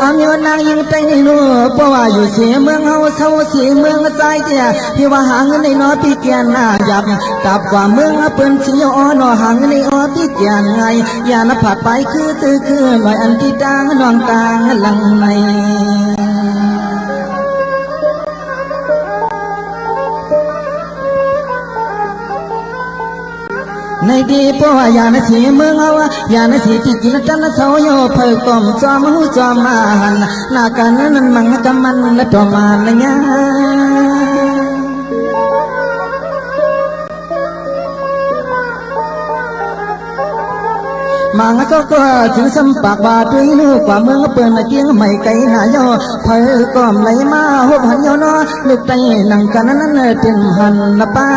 อามีนางยิงใจรู้เพราะว่าอยู่เสียเมืองเฮาเศร้าเสียเมืองใจเดียพี่ว่าหาเงินในนอพี่เกียนหน้าหยับตับกว่าเมืองเปิ้นสิอ้อนอหาเงินในอ้อพี่เกียนไงอย่านับผัดไปคือหน่อยอันที่ดังน้องตางหลังในในดีเพราะว่าอย่าในสีเมืองเอาอย่าในสีที่กินจันทร์เสาโยเพิกกลมจอมหูจอมมาหันหน้ากันนั้นมังกำมันและตัวมาในงามังก็ถึงสัมปากบาด้วยลูกกว่าเมืองเปิดเกียงไม่ไกลหน้าโยเพิกกลมไหลมาหัวหันโยนอลูกใจนั่งกันนั้นเต็มหันละป้า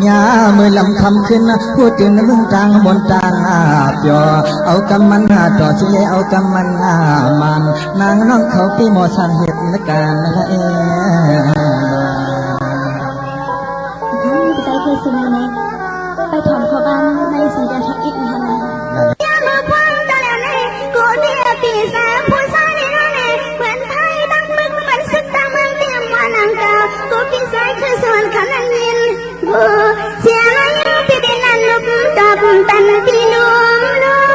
ยาเมื่อลำคำขึ้นพูดถึงในเมืองต่างบนต่างเปียวเอากำมันต่อสิเลเอากำมันมันนางน้องเขาปีหมอสันเหตุในการละใจเคยสมัยไหนไปถอนขอบ้านในสัญญาทักอีกนะฮะยามมาพังตะแล้วเนี่ยกูเดียปีแสงผู้ชายนี่นั่นเองเหมือนไทยดังมึกเหมือนสุดดังเมืองเตรียมมานังกากูปีแสงคือส่วนขันยินกูเสียแล้วยังพี่ดินันลุกตบตันพี่นุ่มลุก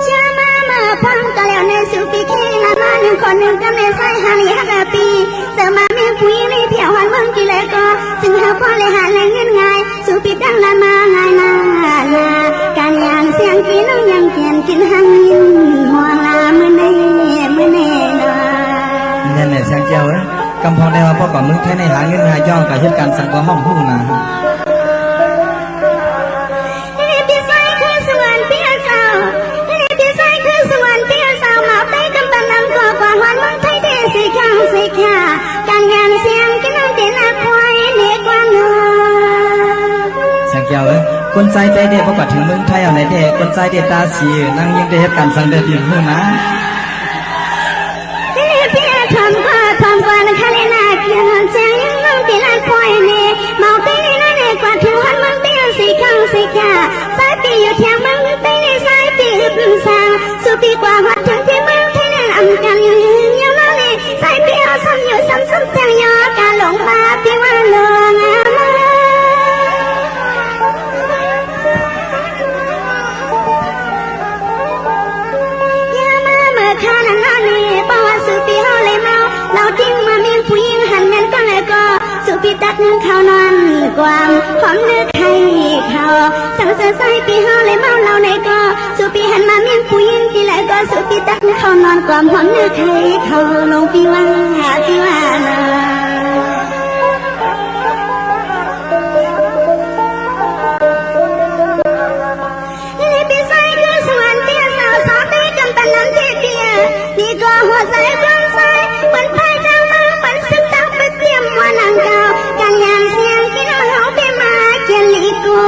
ยามมาพังตะแล้วเนี่ยสุปีแค่ละมาหนึ่งคนหนึ่งกำเนิดใส่หาลีฮักปีเสมาเมียผู้หญิงในเพียวหันเมืองกี่เลยก็ซึ่งหาพ่อเลยหาแรงเงินง่ายสุปีดังละมาง่ายนาการยางเสียงกินน้องยังเกียนกินหังยินมองลาเมื่อเน่เนี่ยเสียงเจ้าเอ้ยกำพองได้ว่าพ่อก่อนมึงแค่ในหาเงินหาย่องกับเหตุการณ์สังกัดห้องหุ้นนะพี่ใส่คือสวรรค์พี่สาวพี่ใส่คือสวรรค์พี่สาวมาไปกำบังนำตัวกว่าวันมึงไทยเดสิข้างสิข้าการงานเสียงกินน้องเต้นอาควายเด็กกว่าเนื้อเสียงเจ้าเอ้ยคนใจใจเด็กพอกถึงเมืองไทยเอาไหนเด็กคนใจเด็กตาสีนั่งยิงได้เหตุการณ์สังเดชยิ่งหุ้นนะทำกว่านะคะเลยนะเกี่ยวกับเสียงยังน้องตีลานคอยเน่เมาเต้ในนั่นเองกว่าถึงวันมึงเตี้ยสีข้างสีขาสายปีอยู่เที่ยงมึงเต้ในสายปีอึบสางสุปีกว่าหัดถึงที่มึงที่นั่นอ่ำกันอยู่ยังนั่นเองสายปีเอาซ้ำอยู่ซ้ำเตียงยอการหลงมาปีว่าหลงมาอย่ามาเมื่อข้านั่นนั่นเองเพราะว่าสุปีเขาเลยเมาเราทิ้งมาเมียผู้หญิงหันเงินก็เลยก็สุปีตัดเงินเขานอนความหอมเนื้อไข่เขาสั่งเสือใส่ปีเฮาเลยเมาเราในก็สุปีหันมาเมียผู้หญิงที่เลยก็สุปีตัดเงินเขานอนความหอมเนื้อไข่เขาลงปีว่านะปีใส่คือสวรรค์เตี้ยสาวสาวเต้กำปันน้ำเตี้ยนี่ก็หัวใจเพื่อนใส่มันไพ่ดังมามันซึ่งตั้งไปเตรียมว่านังเก่าการงานเสียงกินเอาเขาไปมาเขียนลีกู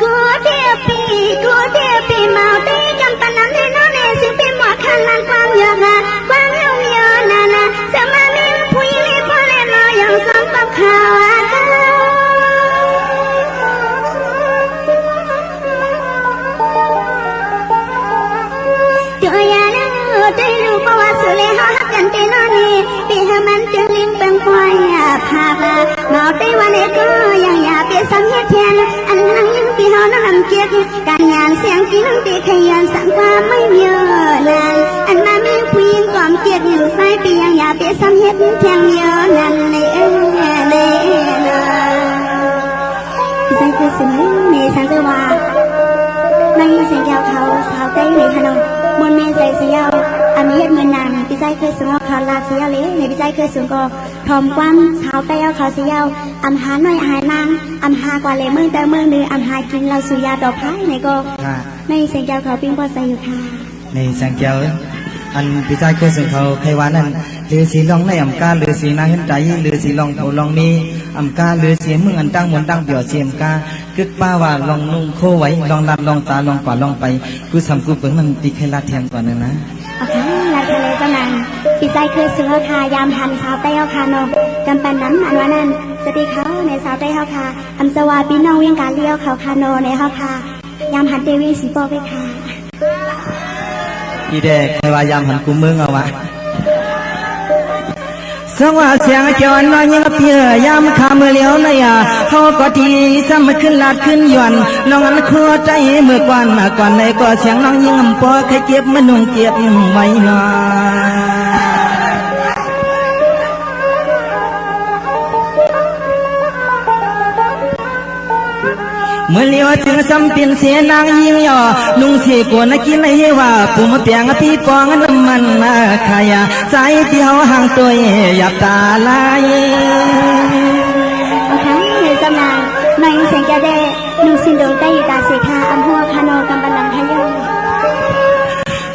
กูเทียปีเมาเต้กำปันน้ำเต้นอนเอซึ่งเป็นหมอคันลันความเยอะความเยอะนาเสมาเมียผู้หญิงในพ่อเล่นน้อยอย่างซ้ำกับข่าวได้รู้เพราะว่าสุเลหาหักกันเตนอนี่ปีหามันจึงลิ้นเป็นควายพาบเมาเตวันเอก็ยังอยากเปียสังเฮียแทนอันนั่งยังปีหานั่งเกียกการงานเสียงกินนั่งตีขยันสั่งความไม่เยอะนานอันมามีผู้หญิงก่อมเกียกอยู่ใส่ปียังอยากเปียสังเฮียแทงเยอะนั่นเลยใส่คือสิ่งนี้สังเกตว่าไม่เสียงยาวเขาสาวเต้ในขนมมนเมย์ใจเสียวอันนี้เฮ็ดเงินนานพี่ใจเคยสูงเอาขาลาเสียเลยในพี่ใจเคยสูงก็พร้อมความสาวเต้เอาเขาเสียวอันหาหน่อยหายนางอันหากว่าเลยเมืองแต่เมืองดื้ออันหากินเราสุยาดอกไผ่ในก็ในเสียงแก้วเขาปิ้งพอใส่อยู่ค่ะในเสียงแก้วอันพี่ใจเคยสูงเขาใครว่านั่นหรือสีลองในอ่ำกาหรือสีนางเห็นใจหรือสีลองเขาลองนี้ อำกาเลือเสียมึงอันตั้งมนตั้งเบี่ยวเสียมกาคึกป้าว่าลองนุ่งโคไว้ลองรับลองตาลองป่าลองไปกูสำกูเปิงมันตีใครลาแทนก่อนนึงนะโอเคลาทะเลเจ้านางปีใจเคยซื้อคายามทันสาวเต้าคานองกำปันนั้นอันว่านั้นจะตีเขาในสาวเต้าคาอัมสวาปีน้องเวียงการเลี้ยวเขาคานอในเขาคายามหันเตวีสีโปไปค่ะอีเด็กใครว่ายามหันกูมึงเอาวะสว่าเสียงเจ้าน้อยยังเพียยามขาเมื่อเลี้ยวในเขาก็ทีซ้ำขึ้นลาดขึ้นหย่อนน้องอันคัวใจเมื่อก่อนในก็เสียงน้องยิงปอใครเก็บมันนุ่งเก็บไว้นอเมื่อเลี้ยวถึงซ้ำเป็นเสียนางยิงย่อนุ่งเสียกวนกินให้ว่าปุ่มเปียงพี่ปองน้ำมันขายใจที่เขาห่างตัวหยับตาลายโอเคในสำนานในเสียงแกเดนุ่งสินโดได้ตาเสคาอัมพัวคานอกำบันลังทะยง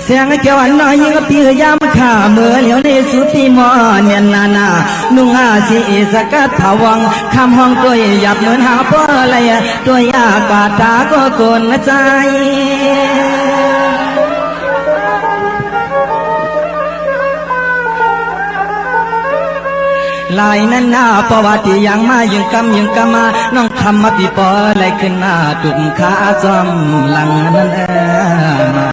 เสียงเจ้าน้อยยิงปียามขาเมื่อเลี้ยวในสุติมอเนียนนานุ่งอาสีสกัดผวังคำห้องตัวหยับเหมือนหาป้ออะไรตัวยากาตาก็โกนใจลายนั้นหน้าประวัติยังมายังกำมาน้องคำมาปีปออะไรขึ้นหน้าตุ่มขาจอมหลังนั้นมา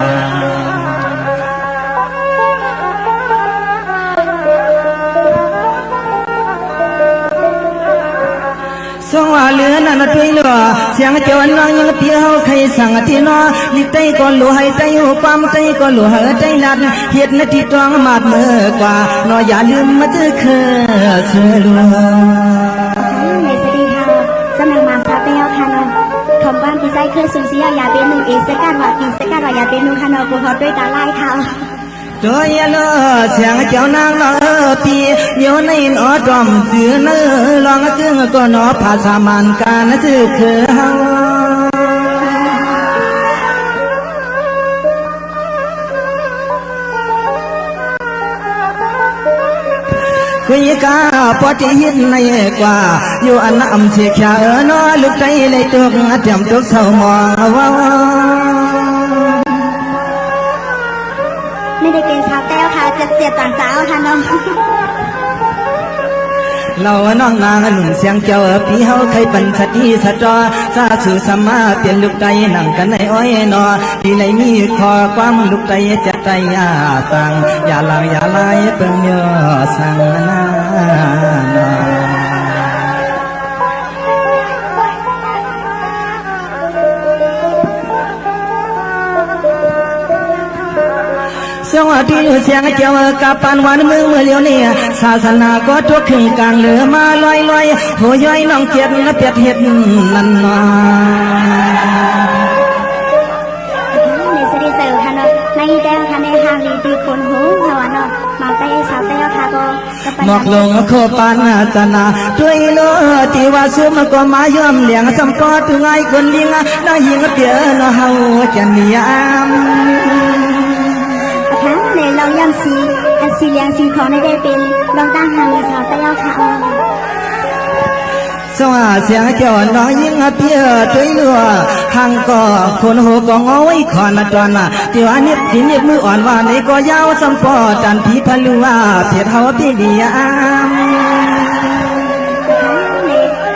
สองว่าเลือนั่นตัวเหลือเสียงเจ้าน้อยยังเตี้ยวใครสั่งที่นอลิใจก็หลัวให้ใจหูปั๊มใจก็หลัวให้ใจลัดเฮ็ดนาทีตรองมาดเมื่อกว่าน้อยอย่าลืมมาเจอเคยเสือหลวงในสตีค่ะสมัยมาซาเปียวคานอถมบ้านปีใจเคยสูญเสียอย่าเป็นนุ่งเอสกัดว่าปีสกัดว่าอย่าเป็นนุ่งคานอกูฮอดด้วยตาไล่เท้าตัวเยลเสียงเจ้านางลอปีโยในนอจอมเสือเนอลองกึ่งก็นอภาษามันการซื่อคือเฮาคุยกาปอที่หินในกว่าอยู่อันน้ำเสียขานอลูกใจเลยตกเตรียมตกเศร้ามองว่าไม่ได้เป็นชาวแต้วค่ะจะเสียต่างสาวค่ะน้องเราน้องนางหนุ่มเสียงเจ้าปีเฮาใครเป็นสติสตอซาสื่อสมาเปลี่ยนลูกใจนั่งกันในอ้อยนอที่ไหนมีขอความลูกใจจะใจสั่งอย่าลางอย่าลายเปิงเยอสั่งนาสวัสดีเสียงเจ้ากับปานวันเมืองเมื่อเลี้ยวเนี่ยศาสนาก็ทุกข์ขึ้นกลางเหลือมาลอยหัวย้อยน้องเกียรติและเปียดเห็ดนั่นนาในสติเซอร์ค่ะเนาะในแดงค่ะในหางลีตีคนหูเฮาเนาะมาเต้สาวเต้ค่ะก็หมอกลงโคปานจนาด้วยโลที่ว่าซุมก็มาย่อมเลี้ยงสัมปอถึงไอ้คนลิงน้องยิงเปียน้องเฮาจะนิยามในลองย่ำซีอันซีเลียงซีของในได้เป็นลองตั้งหางสาวเต้าค่ะสว่าเสียงเจ้าน้อยยิ่งเพียด้วยเรือทางก็คนหัวก็งอยขอนตอนเดี๋ยวอันนี้ที่นี่มืออ่อนว่าในก็ยาวสัมปอจันทีพลัวเพียรเฮาพี่เดียม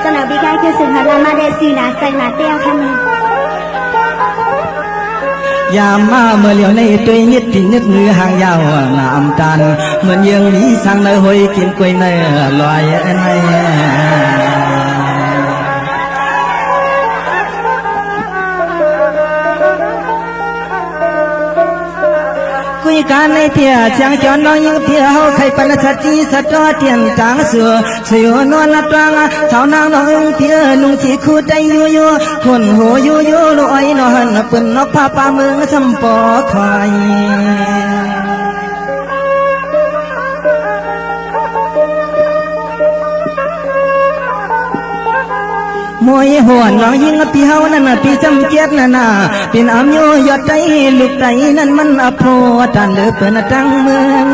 เจ้าหน้าที่การคือสุนทรมาเดซีนาใส่หน้าเต้าค่ะยามมาเมื่อเลี้ยวในตัวนิดที่นึกมือห่างยาวน้ำตันเหมือนยังมีสั่งในหอยกินกล้วยในลอยในคุยกันในเตียเสียงจอนน้องยังเพียเฮาใครปันสัจจีสัจเตียนจางเสือเสียนวลละตรังสาวนางน้องเพียนุ่งสีคู่ใจอยู่คนหัวอยู่ลอยนอนเปิ้นนกผ้าป่าเมืองสัมปอคอยมวยหัวน้องยิงปีเฮานั่นปีจำเกียรตินั่นเป็นอำโยยอดใจลูกใจนั่นมันอโภตันเลือเปินตั้งเมือง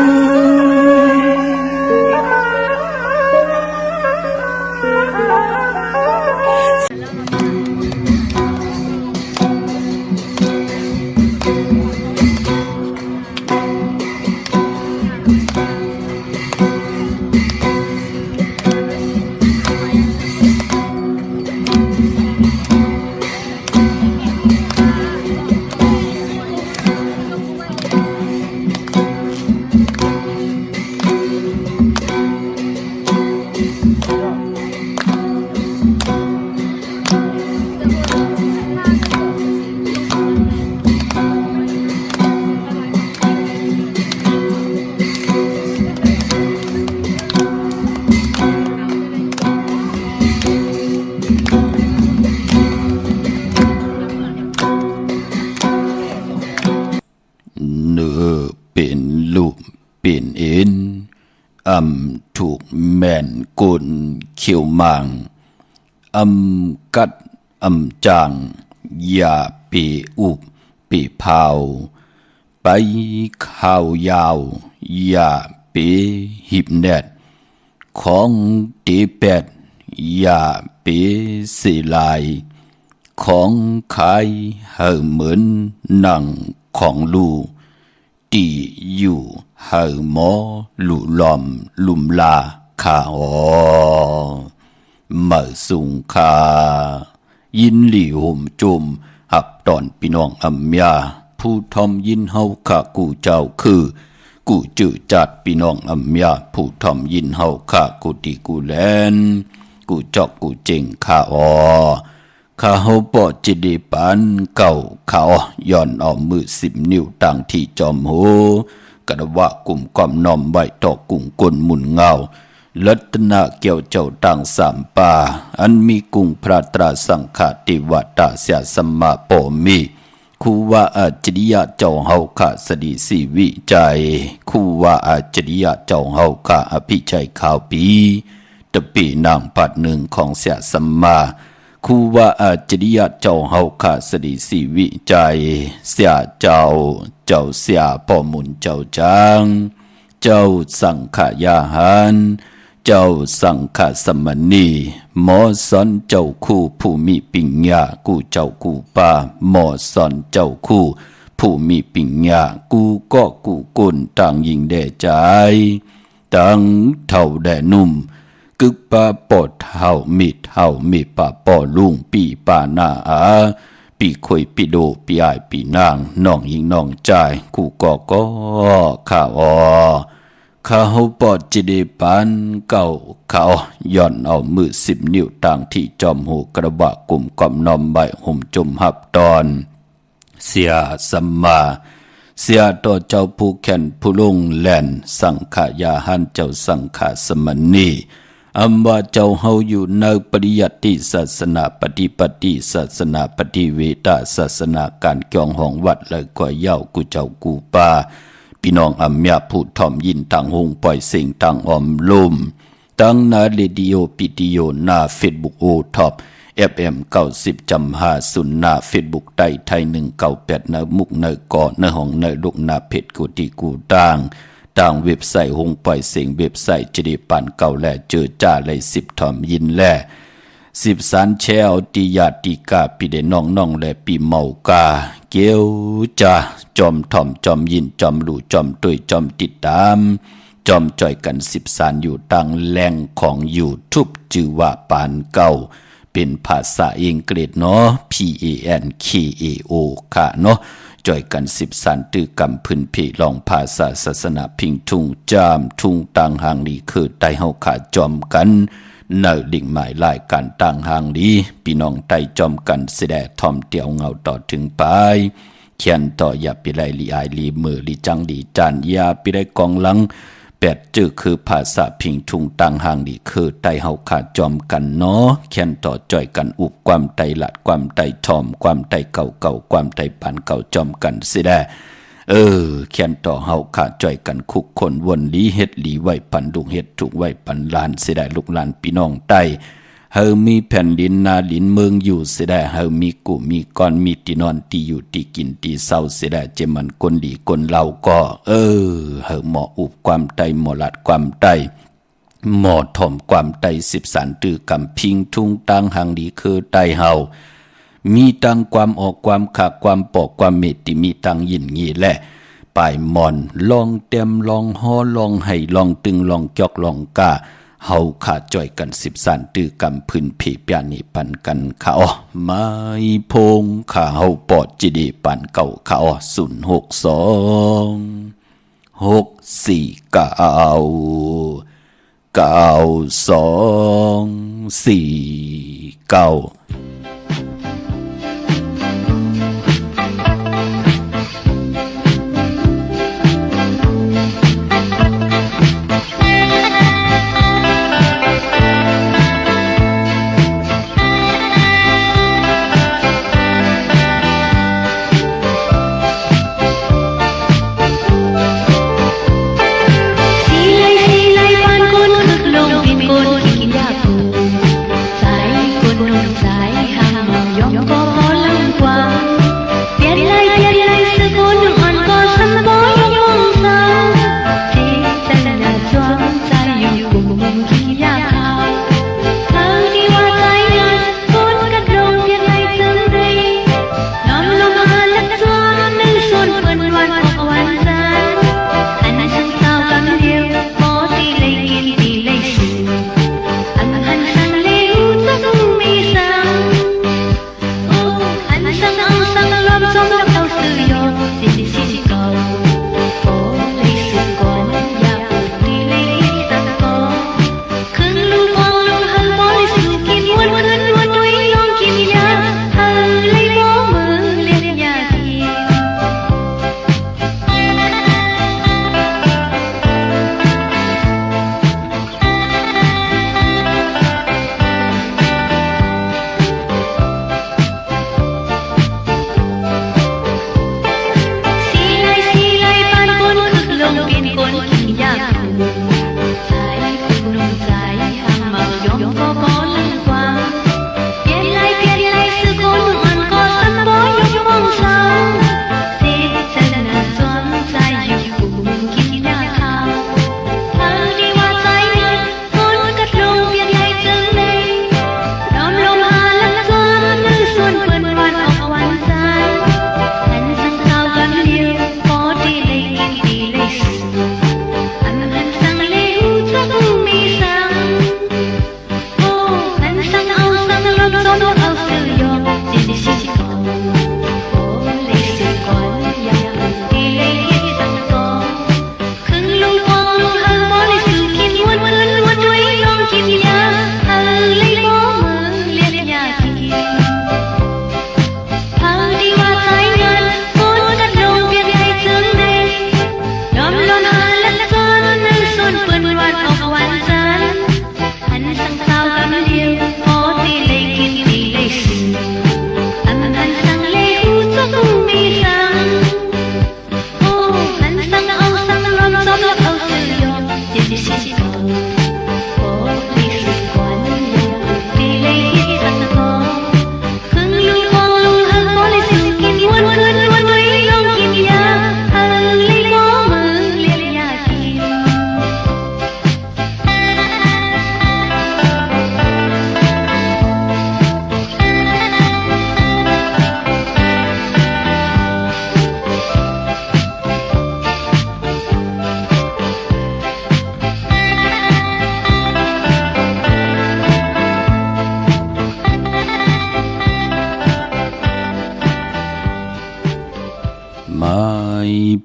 กุนเขียวมังกัดจังยาปีอุบปีเผาไปข้าวยาวยาปีหิบเน็ดของตีเป็ดยาปีสีลายของขายเห่อเหมือนหนังของลูตีอยู่เห่อหมอลุลอมลุมลาขาอมาสุงคายินหลี่ห่มจุมหับตอนพี่น้องอัมยาผู้ทอมยินเฮาข้ากูเจ้าคือกูจือจัดพี่น้องอัมยาผู้ทอมยินเฮาข้ากูตีกูแลนกูจอกกูเจงข้าข้าเฮาปอจิดีปันเก่าข้าย้อนเอามือ10 นิ้วตั้งที่จอมโหกระวะกลุ่มความน้อมไว้ต่อกุ่งกลหมุนเงาลัตนาเกี่ยวเจ้าต่างสามป่าอันมีกุ่งพระตราสังฆติวัตาเสียสัมมาโปมีคูว่าอาจริยะเจ้าเฮาข้าสดีสีวิจัยคูว่าอาจริยะเจ้าเฮาข้าอภิชัยข่าวปีตะปีนางปัดหนึ่งของเสียสัมมาคูว่าอาจริยะเจ้าเฮาข้าสดีสีวิจัยเสียเจ้าเสียป่อมุนเจ้าจางเจ้าสังขยาหันเจ้าสังฆสมณีหมอสอนเจ้าคู่ผู้มีปิญญากูเจ้ากูป่าหมอสอนเจ้าคู่ผู้มีปิญญากูก็กูกุนต่างยิงแด่ใจต่างเท่าแด่นุ่มกึกป่าปอดเท่ามีป่าปอลุงปีป่าหน้าปีคุยปีโดปีอายปีนางน้องยิงน้องใจกูก็ข้าข้าเฮาปอดจิเดปันเก่าเขาย่อนเอามือ10 นิ้วต่างที่จอมหูกระบะกลุ่มกอมนอมใบห่มจมหับตอนเสียสัมมาเสียต่อเจ้าผู้แข่นผู้ลงแล่นสังขยาหันเจ้าสังขสมณีว่าเจ้าเฮาอยู่ในปริยัติศาสนาปฏิศาสนาปฏิเวทศาสนาการเกี่ยงห้องวัดเลยก่อยเย้ากูเจ้ากูป่าพี่น้องอัมยาผู้ทอมยินทางหงปล่อยเสียงทางออมลุ่มตั้งนาเรดิโอปิดิโอหน้าเฟซบุ๊กโอท็อปFM 90.50หน้าเฟซบุ๊กไต้ไทย198ในมุกในก่อในห้องในลูกนาเพจกูตีกูต่างเว็บไซต์หงปล่อยเสียงเว็บไซต์จิริปันเก่าแลเจอจ้าเลย10ทอมยินแล10สารแชวติยาติกาปีเดน้องและปีเมากาเกียวจ้าจอมถ่อมจอมยินจอมหลู่จอมตุยจอมติดตามจอมจ่อยกัน10สารอยู่ตั้งแหล่งของอยู่ทุบจือว่าปานเก่าเป็นภาษาอังกฤษเนาะ PANKAO ค่ะเนาะจ่อยกัน10สารตื้อกำพื้นเพลองภาษาศาสนาพิงทุ่งจามทุ่งต่างหางนี้คือไตเฮาขาจอมกันเนื้อดิ่งหมายลายการต่างห่างดีพี่น้องไต่จอมกันเสดทอมเตียวเงาต่อถึงไปเขียนต่ออย่าไปไรลีอายลีมือลีจังลีจานอย่าไปได้กองหลัง8จื้อคือภาษาพิงทุงต่างห่างดีคือไต่เฮาขาจอมกันเนาะเขียนต่อจ่อยกันอุบความไต่หลัดความไต่ทอมความไต่เก่าความไต่ปานเก่าจอมกันเสดเขียนต่อเฮาขาจ่อยกันคุกคนวนลีเฮ็ดลีไว้ปันดุงเฮ็ดถูกไว้ปันลานเสียได้ลูกหลานพี่น้องใต้เฮามีแผ่นดินนาดินเมืองอยู่เสียได้เฮามีกูมีก้อนมีที่นอนที่อยู่ที่กินที่เศร้าเสียได้เจมันคนดีคนเราก็เฮาหมออุบความไต้หมอลัดความไต้หมอถ่อมความไต้10สารตื้อกำพิงทุ่งต่างหางดีคือไต้เฮามีตังความออกความขาดความปอกความเมติมีตังยินงี้แหละปลายมอนลองเต็มลองฮอลองให้ลองตึงลองจอกลองกาเฮาขาดจ่อยกัน10สารตื้อกำพื้นผีปยานิปันกันขาไม้พงขาเฮาปอดจิดีปันเก่าขา06246499249สีไลปานคนคึกลงเป็นคน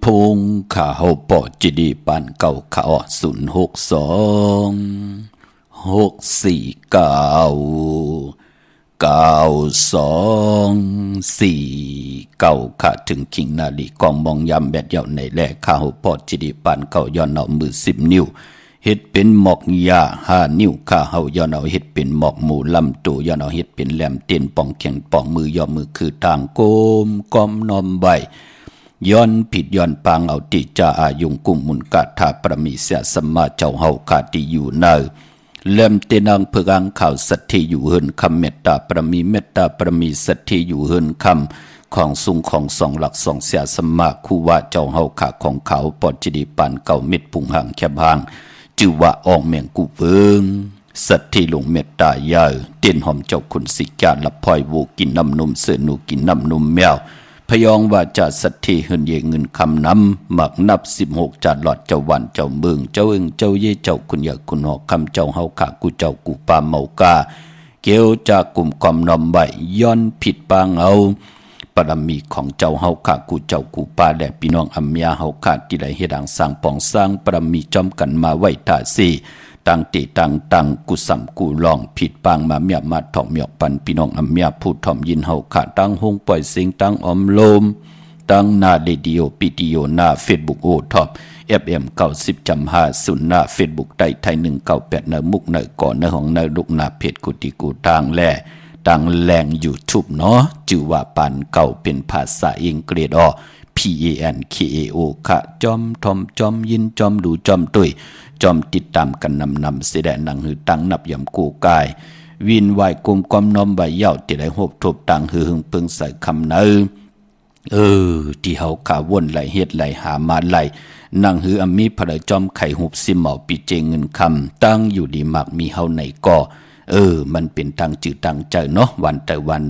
พงข้าเฮาปอจิดีปานเก่าข้าอ้อ0626499249ค่ะถึงคิงนาลีกองมองยำแบดยาวในแลข้าเฮาปอจิดีปานเก่าย้อนเอามือ10 นิ้วเฮ็ดเป็นหมอกยา5 นิ้วข้าเฮาย้อนเอาเฮ็ดเป็นหมอกหมูลำตัวย้อนเอาเฮ็ดเป็นแหลมเตียนป่องแข็งป่องมือย่อมือคือทางโกมก้อมนอมใบย้อนผิดย้อนปางเอาติจาอายุงกุมมุนกะทาประมีเสียสมมาเจ้าเฮาขาติอยู่เนอเล่มเตนังเพื่ออังข่าวสัตย์ที่อยู่เฮินคำเมตตาประมีเมตตาประมีสัตย์ที่อยู่เฮินคำของสุงของสองหลักสองเสียสมมาคู่ว่าเจ้าเฮาขาของเขาปอจิดีปานเก่าเม็ดพุงห่างแคบห่างจือว่าออกเมียงกูเวิงสัตย์ที่ลงเมตตาเยอะเตียนหอมเจ้าคุณสิกาลับพลอยโวกินน้ำนมเสือหนูกินน้ำนมแมวพยองว่าจะสัตย์ที่เฮินเยเงินคำน้ำหมักนับ16จัดหลอดเจ้าวันเจ้าเมืองเจ้าเอิงเจ้าเย่เจ้าคุณอยากคุณหอกคำเจ้าเฮาขากูเจ้ากูปาเมากาเกียวจากกลุ่มกอมนอมใบย้อนผิดปางเอาปรมีของเจ้าเฮาขากูเจ้ากูปาและพี่น้องอัมยาเฮาขาที่ได้เฮ็ดดังสร้างปองสร้างปรมีจอมกันมาไว้ท่าสี่ตั้งติตั้งกุสัมกูลองผิดปางมาเมียมาถอมเมียปันพี่น้องอัมยาผู้ถอมยินเฮาขาตั้งหงปล่อยสิงตั้งอมโลมตั้งนาเรดิโอปิดิโอหน้าเฟซบุ๊กโอท็อป FM 90.50หน้าเฟซบุ๊กได้ไทย198เนมุกเนก่อนเนของเนลูกหน้าเพจกุติกูทางแลดังแรงยูทูบเนาะจื่อว่าปานเก่าเป็นภาษาอังกฤษPANKAO ค่ะจอมทอมจอมยินจอมดูจอมตุยจอมติดตามกันนำเสดหนังหือตั้งนับยำกูกายวินไหวกลมความน้อมใบเย้าที่ได้หบทบตังหือหึงปึงใส่คำเนที่เฮาขาวนไหลเฮ็ดไหลหามาไหลนังหืออมีพระจอมไข่หุบสิเหมาปีเจเงินคำตั้งอยู่ดีมักมีเฮาในก่อมันเป็นทางจืดทางใจเนาะวันแต่วัน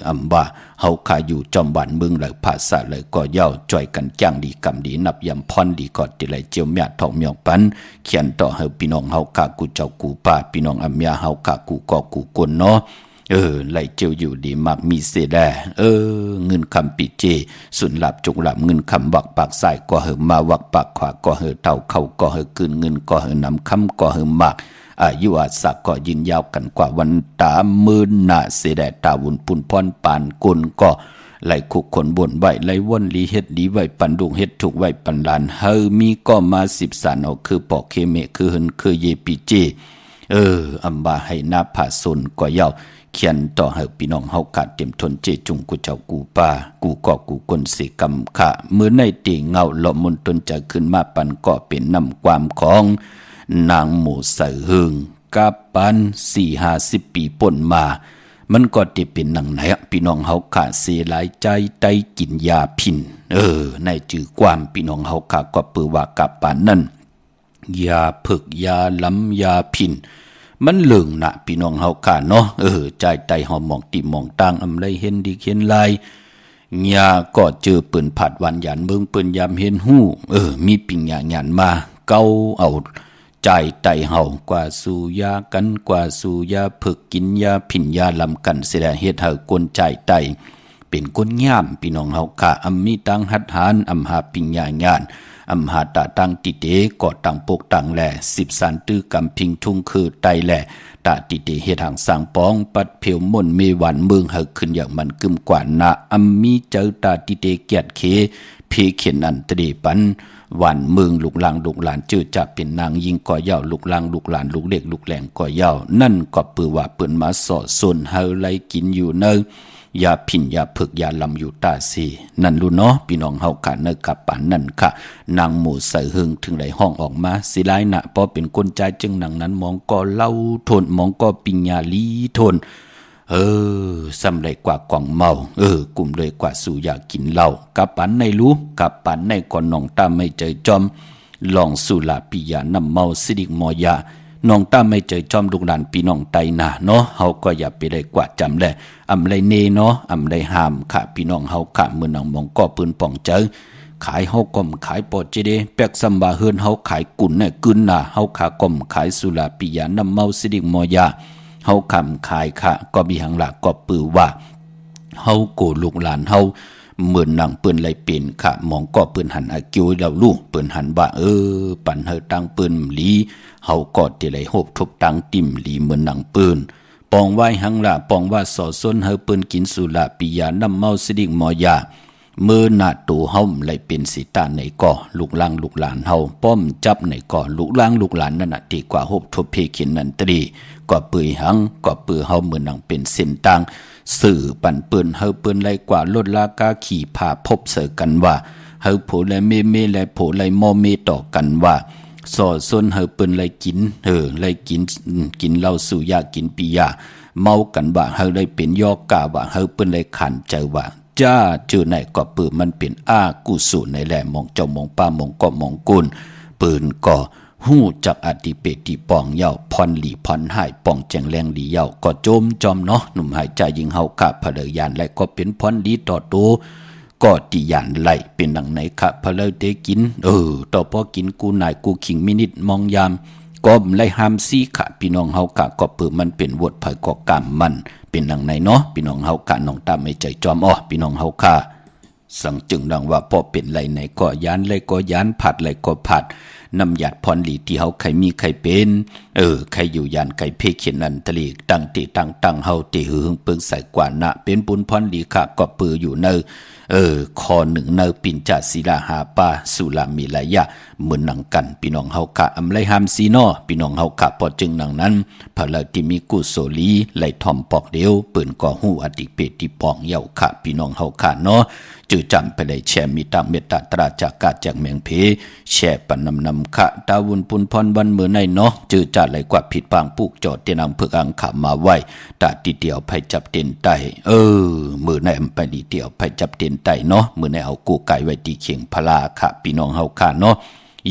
อำว่าเฮาขาอยู่จอมบ้านเมืองเลยภาษาเลยก็เย้าจ่อยกันจ้างดีกำดีนับยำพรดีกอดติไหลเจียวเมียทองเมียปันเขียนต่อเฮาพี่น้องเฮาขากูเจ้ากูป้าพี่น้องอำยาเฮาขากูกอกูกวนเนาะไหลเจียวอยู่ดีมักมีเสแดเงินคำปีเจสุนหลับจุกหลับเงินคำวักปากซ้ายก็เหิมมาวักปากขวาก็เหิเท่าเข้าก็เหิคืนเงินก็เหินำคำก็เหิมากอายุอาศักก็ยินยาวกันกว่าวันตามื่นหน้าเสดตาวุนปุ่นพรปานกุนก็ไหลคุกคนบ่นไหวไหลว่นลีเฮ็ดดีไหวปันดุงเฮ็ดถูกไหวปันลานเฮามีก็มา10สานเอาคือปอกเคเมคือเฮินคือเยปีเจอำบาให้นาผาสนก็ยาวเขียนต่อให้พี่น้องเฮาขาดเต็มทนเจจุงกูเจ้ากูป้ากูก็กูกลสิกรรมค่ะมื้อในตีเงาละมุนตนจะขึ้นมาปันก็เป็นนำความของนางหมูใส่หึงกับปัน4-50 ปีป่นมามันก็จะเป็นหนังไหนพี่น้องเฮาขาเสียหลายใจไตกินยาพินในจื่อความพี่น้องเฮาขาก็ปือว่ากับปานนั้นยาผึกยาล้ำยาพินมันเลื่องนะพี่น้องเฮาขาเนาะใจไตเฮามองติมองต่างอำไรเห็นดีเห็นลายยาก็เจอปืนผัดวันหยันเบิ่งปืนยามเห็นหู้มีปิ่งหยานมาเกาเอาใจไตเฮากว่าสู่ยากันกว่าสู่ยาผึกกินยาผินยาลำกันเสียเฮ็ดเฮากวนใจไตเป็นก้นย่ามพี่น้องเฮาค่ะอำมีตังหัดหานอำหาปิ่งหยานอำหาตาตังติเตกอดตังปกตังแล10สันตื้อกำพิงทุ่งคือไตแลตาติเตเฮ็ดหางสร้างปองปัดเพียวม่นเมวันเมืองเฮาขึ้นอย่างมันกึมกว่านะอำมีเจอตาติเตเกียดเคเพเขียนอันตรีปันวันเมืองลูกหลานจื้อจะเป็นนางยิงก่อเย้าลูกหลานลูกเด็กลูกแหลงก่อเย้านั่นก็ปือว่าเปิ้นมาสอดส่วนเฮาไลกินอยู่เนยาผินยาผึกยาลำอยู่ตาสีนั่นรู้เนาะพี่น้องเฮาขาเนกับปานนั่นค่ะนางหมูใส่หึงถึงได้ห้องออกมาสิหลายนะพอเป็นคนใจจึงหนังนั้นมองก็เล่าทนมองก็ปิญญาลีทนซ้ำเลยกว่ากล่องเมากลุ่มเลยกว่าสู่อยากกินเหล้ากับปันในรู้กับปันในก่อนน้องตาไม่เจอจอมลองสุลาปิยานำเมาสิดิกมอยาน้องตาไม่เจอจอมลูกหลานพี่น้องไตนาเนาะเฮาก็อย่าไปได้กว่าจำแลอำไรเนเนาะอำไรหามค่ะพี่น้องเฮาค่ะเมื่อนางมองก็ปืนป่องเจอขายเฮาก่อมขายปอเจเดแปกซัมบาเฮินเฮาขายกุนเนี่ยกึนน่ะเฮาขาก่อมขายสุลาปิยานำเมาสิดิกมอยาเฮาคำขายค่ะก็มีหังหลักก็ปือว่าเฮาโกลูกหลานเฮา เหมือนหนังปืนไรเป็นค่ะมองก็ปืนหันอากิวเราลูกปืนหันว่าปั่นเฮาตังปืนหลีเฮาก็ติไหลโหบทุบตังติ่มหลีเหมือนหนังปืนปองไว้หังละปองว่าสอส้นเฮาปืนกินสุราปิยาน้ำเมาสิดิ่งมอยาเมื่อหน้าตูเฮาไหลเป็นสีตาในก่อลูกหลางลูกหลานเฮาป้อมจับในก่อลูกหลางลูกหลานนั่นน่ะดีกว่าโหบทุบเพขินนันตรีก็ปืนหังก็ปืนเฮาเหมือนหนังเป็นเส้นตังสื่อปั่นปืนเฮาปืนไรกว่าลดลากาขี่พาพบเสอกันว่าเฮาโผและเมและโผไรมอเมต่อกันว่าสอส้นเฮาปืนไรกินไรกินเหล้าสุยากินปิยาเมากันว่าเฮาได้เป็นยอกกาว่าเฮาปืนไรขันใจว่าจ้าเจอไหนก็ปืนมันเป็นอากุศลในแหล่มองเจ้ามองป้ามองก็มองกุลปืนก็หู้จักอติเปติปองเยาพรหลีพรหายปองแจงแรงหลีเยาก็จมจอมเนาะหนุ่มหายใจยิงเฮากะเพลยานและก็เป็นพรหลีต่อโตก็ติยานไหลเป็นดังไหนคะเพลเตกินต่อพอกินกูนายกูขิงมินิดมองยามก็ไล่ห้ามซี่ค่ะพี่น้องเฮากะก็เปิดมันเป็นวดไผก็กามมันเป็นดังไหนเนาะพี่น้องเฮากะน้องตามไม่ใจจอมพี่น้องเฮาค่ะสังจึงดังว่าพอเป็นไรไหนก็ยานไรก็ยานผัดไรก็ผัดน้ำหยาดพรหลีที่เฮาใครมีใครเป็นใครอยู่ยานไก่เพเขียนนันตลีตั้งติตั้งเฮาติหึงเปิงใส่กว่านะเป็นปุนพรหลีค่ะก็ปืออยู่เนคอหนึ่งเนปินจาศิลาหาปาสุลามีลายะเหมือนหนังกันพี่น้องเฮากะอำไลหามซีนอพี่น้องเฮากะพอจึงหนังนั้นพระที่มีกุโสลีไหลทอมปอกเดียวปืนก่อหูอติเปติปองเยาค่ะพี่น้องเฮากะเนาะจือจำไปเลยแช่มีตามเมตตาตราจากกาจากเมืองเพแช่ปนำค่ะตาวุนปุนพรวันเมื่อในเนาะจือจัดเลยกว่าผิดปางปุกจอดเตนำเพื่ออังขามาไว้ตาติเดียวไปจับเต็นไตมือในไปดีเดียวไปจับเต็นไตเนาะมือในเอากูไก่ไว้ตีเขียงพลาค่ะพี่น้องเฮาค่ะเนาะ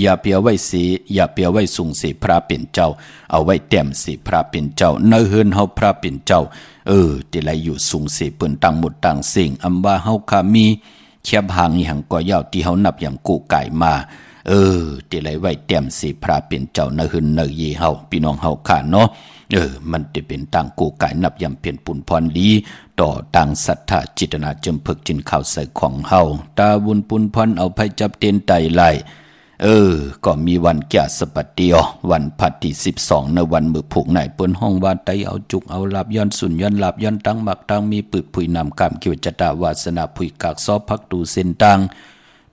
อย่าเปียไว้สีอย่าเปียไว้สูงสีพระเป็นเจ้าเอาไว้แต้มสีพระเป็นเจ้าเนื้อเฮือนเฮาพระเป็นเจ้าที่ไรอยู่สูงสีเปิ้นต่างหมดต่างสิ่งอำว่าเฮาค่ะมีเขียบหางอย่างก่อยาวที่เฮานับอย่างกูไก่มาที่ไรไว้แต้มสีพระเป็นเจ้าเนื้อเฮือนเนื้อเยเฮาพี่น้องเฮาค่ะเนาะมันจะเป็นต่างกูไก่นับอย่างเพียนปุนพรดีต่อต่างศรัทธาจิตนาจมพึกจินข้าวใส่ของเฮาตาบุญปุนพรเอาไปจับเต็นไตไลก็มีวันแก่สปัดเดียววันพัดที่12ในวันมือผูกไหนเปิ้นห้องวานไตเอาจุกเอาลาบย้อนสุนย้อนลาบย้อนตั้งหมักตั้งมีปืดผุยนำกามเกี่ยวจตาวาสนาผุยกากซอพักดูเส้นตัง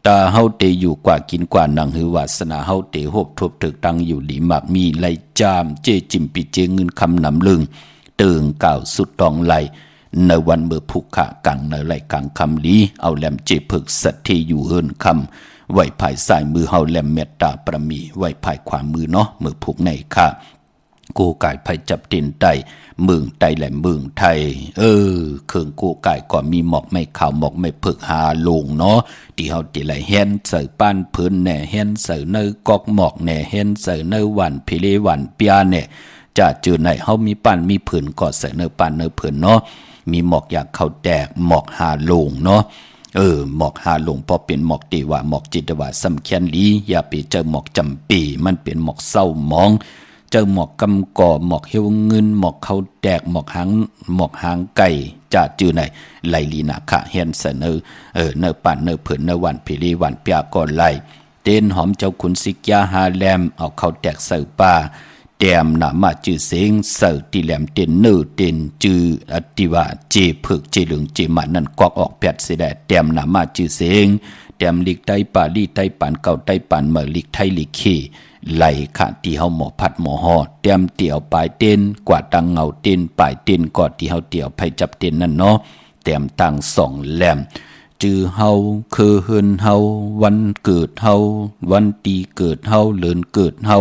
ตาเฮาเตอยู่กว่ากินกว่านังหือวาสนาเฮาเตหบทบถึกตังอยู่หลีหมากมีไหลจามเจจิมปิเจเงินคำนำลึงเติงเก่าสุดตองไหลในวันมือผูกขะกังในไหลกังคำลีเอาแหลมเจพึกสัตที่อยู่เฮินคำไว้ภายซ้ายมือเฮาแหลมเมตตาประมีไว้ภายขวามือเนาะมือผูกในค่ะกูไก่ภายจับตินไตมึงไตแหลมมึงไทยเครื่องกูไก่ก็มีหมอกไม่ขาวหมอกไม่เพิกหาลงเนาะที่เฮาติไหลแฮนใส่ป้านพื้นแหน่แฮนใส่เนกอกหมอกแหน่แฮนใส่เนวันพิเลวันเปียแหน่จะจือไหนเฮามีป้านมีพื้นก็ใส่เนป้านเนพื้นเนาะมีหมอกอยากเข้าแตกหมอกหาลงเนาะหมอกหาลงพอเป็นหมอกตีว่าหมอกจิตว่าสำคัญลีอย่าไปเจอหมอกจำปีมันเป็นหมอกเศร้ามองเจอหมอกกำก่อหมอกเหี่ยวเงินหมอกเขาแตกหมอกหางไก่จะจือไหนไหลลีนาคะเฮียนเสนอเนปั่นเนเผินเนวันพิรีวันเปียก่อนไหลเต้นหอมเจ้าขุนสิกยาหาแลมเอาเขาแตกใส่ป่าแต้มหนามาจือเสียงเสิร์ติแหลมเต้นเนื้อเต้นจืออติว่าเจเพิกเจเหลืองเจมันนั่นกอกออกแผดเสียได้แต้มหนามาจือเสียงแต้มลิกไตป่าลีไตปานเก่าไตปานเมื่อลิกไทลิกขี้ไหลขะที่เฮาหมอพัดหมอหอแต้มเตี่ยวปลายเต้นกว่าตังเงาเต้นปลายเต้นกอดที่เฮาเตี่ยวไผจับเต้นนั่นเนาะแต้มตั้งสองแหลมจือเฮาคือเฮินเฮาวันเกิดเฮาวันตีเกิดเฮาเลินเกิดเฮา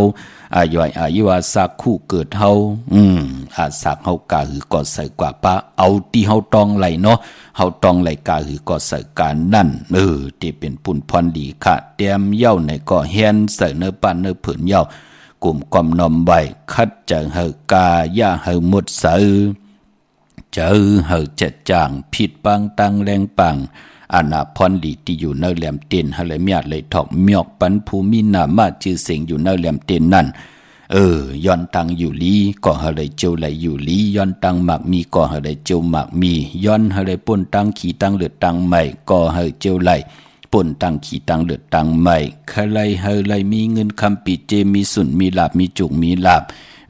อายุวาสักคู่เกิดเฮาอาสักเฮากาหือก็ใส่กว่าป้าเอาที่เฮาตองไหลเนาะเฮาตองไหลกาหือก็ใส่การนั่นที่เป็นปุ่นพรดีค่ะเตรียมเย้าในก็เฮียนใส่เนื้อปั้นเนื้อผืนเย้ากลุ่มกอมนอมใบคัดจังเฮากาย่าเฮาหมดใส่เจอเฮาจะจางผิดปังตังแรงปังอาณาพรดีที่อยู่ในแหลมเต็นฮะเลยเมียเลยถอกเมียกปันภูมินามาจือเสียงอยู่ในแหลมเต็นนั่น ย้อนตังอยู่ลีก็เฮาได้เจียวไหลอยู่ลีย้อนตังหมากมีก็เฮาได้เจียวหมากมีย้อนเฮาได้ป่นตังขี้ตังเลือดตังใหม่ก็เฮาเจียวไหลป่นตังขี้ตังเลือดตังใหม่ใครเฮาไหลมีเงินคำปีเจมีสุนมีลาบมีจุกมีลาบ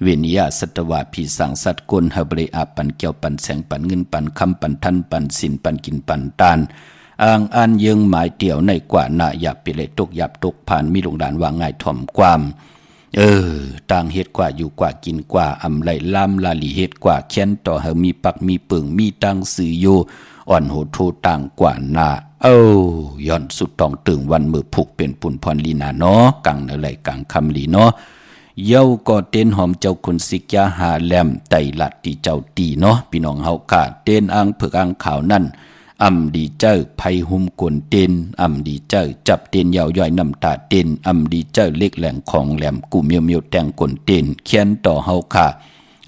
เวนิยาสัตวะผีสังสัตว์กลเฮาบริอาปันเกี่ยวปันแสงปันเงินปันคำปันทันปันสินปันกินปันตานอ่างอันเยิงหมายเดี่ยวในกว่านาหยับไปเลยตกหยับตกผ่านมีลงดานว่าง่ายถ่อมความต่างเฮ็ดกว่าอยู่กว่ากินกว่าอำไลล่ำลาลีเฮ็ดกว่าแค้นต่อเฮามีปักมีปึงมีตังสื่ออยู่อ่อนโหดโทต่างกว่านาย้อนสุดต้องตึงวันมือผูกเป็นปุ่นพรลีนาเนาะกังอะไรกังคำลีเนาะเย้าก็เต้นหอมเจ้าคุณสิกยาหาแหลมไตลัดที่เจ้าตีเนาะพี่น้องเฮาค่ะเต้นอังเผือกอังขาวนั่นดีเจ้าไผหุ่มกวนเต้นดีเจ้าจับเต้นยาวย่อยน้ำตาเต้นดีเจ้าเล็กแหลงของแหลมกูเมียวเมียวแต่งกวนเต้นเขียนต่อเฮาค่ะ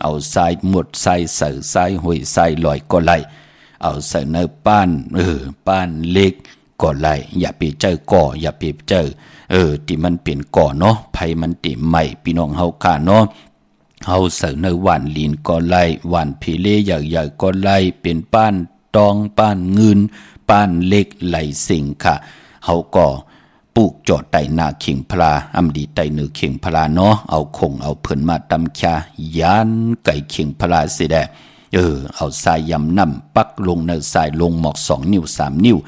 เอาทรายหมดทรายเสือทรายห้อยทรายลอยก็ไหลเอาใส่เนื้อป้านป้านเล็กก็ไหลอย่าไปเจอก่ออย่าไปเจอที่มันเป็นก่อเนาะไผมันติใหม่พี่น้องเฮาค่ะเนาะเฮาเสือเนื้อหวานลีนก็ไหลหวานเพเลใหญ่ๆก็ไหลเป็นป้านตองป้านเงินป้านเล็กไหลสิงค่ะเฮาก็ปลูกจอดไต่นาเข่งพลาดีไต่เนื้อเข่งพลาเนาะเอาคงเอาเพิ่นมาตำชายานไก่เข่งพลาสิแดเอาทรายยำน้ำปักลงเนื้อทรายลงหมอก2 นิ้ว 3 นิ้ว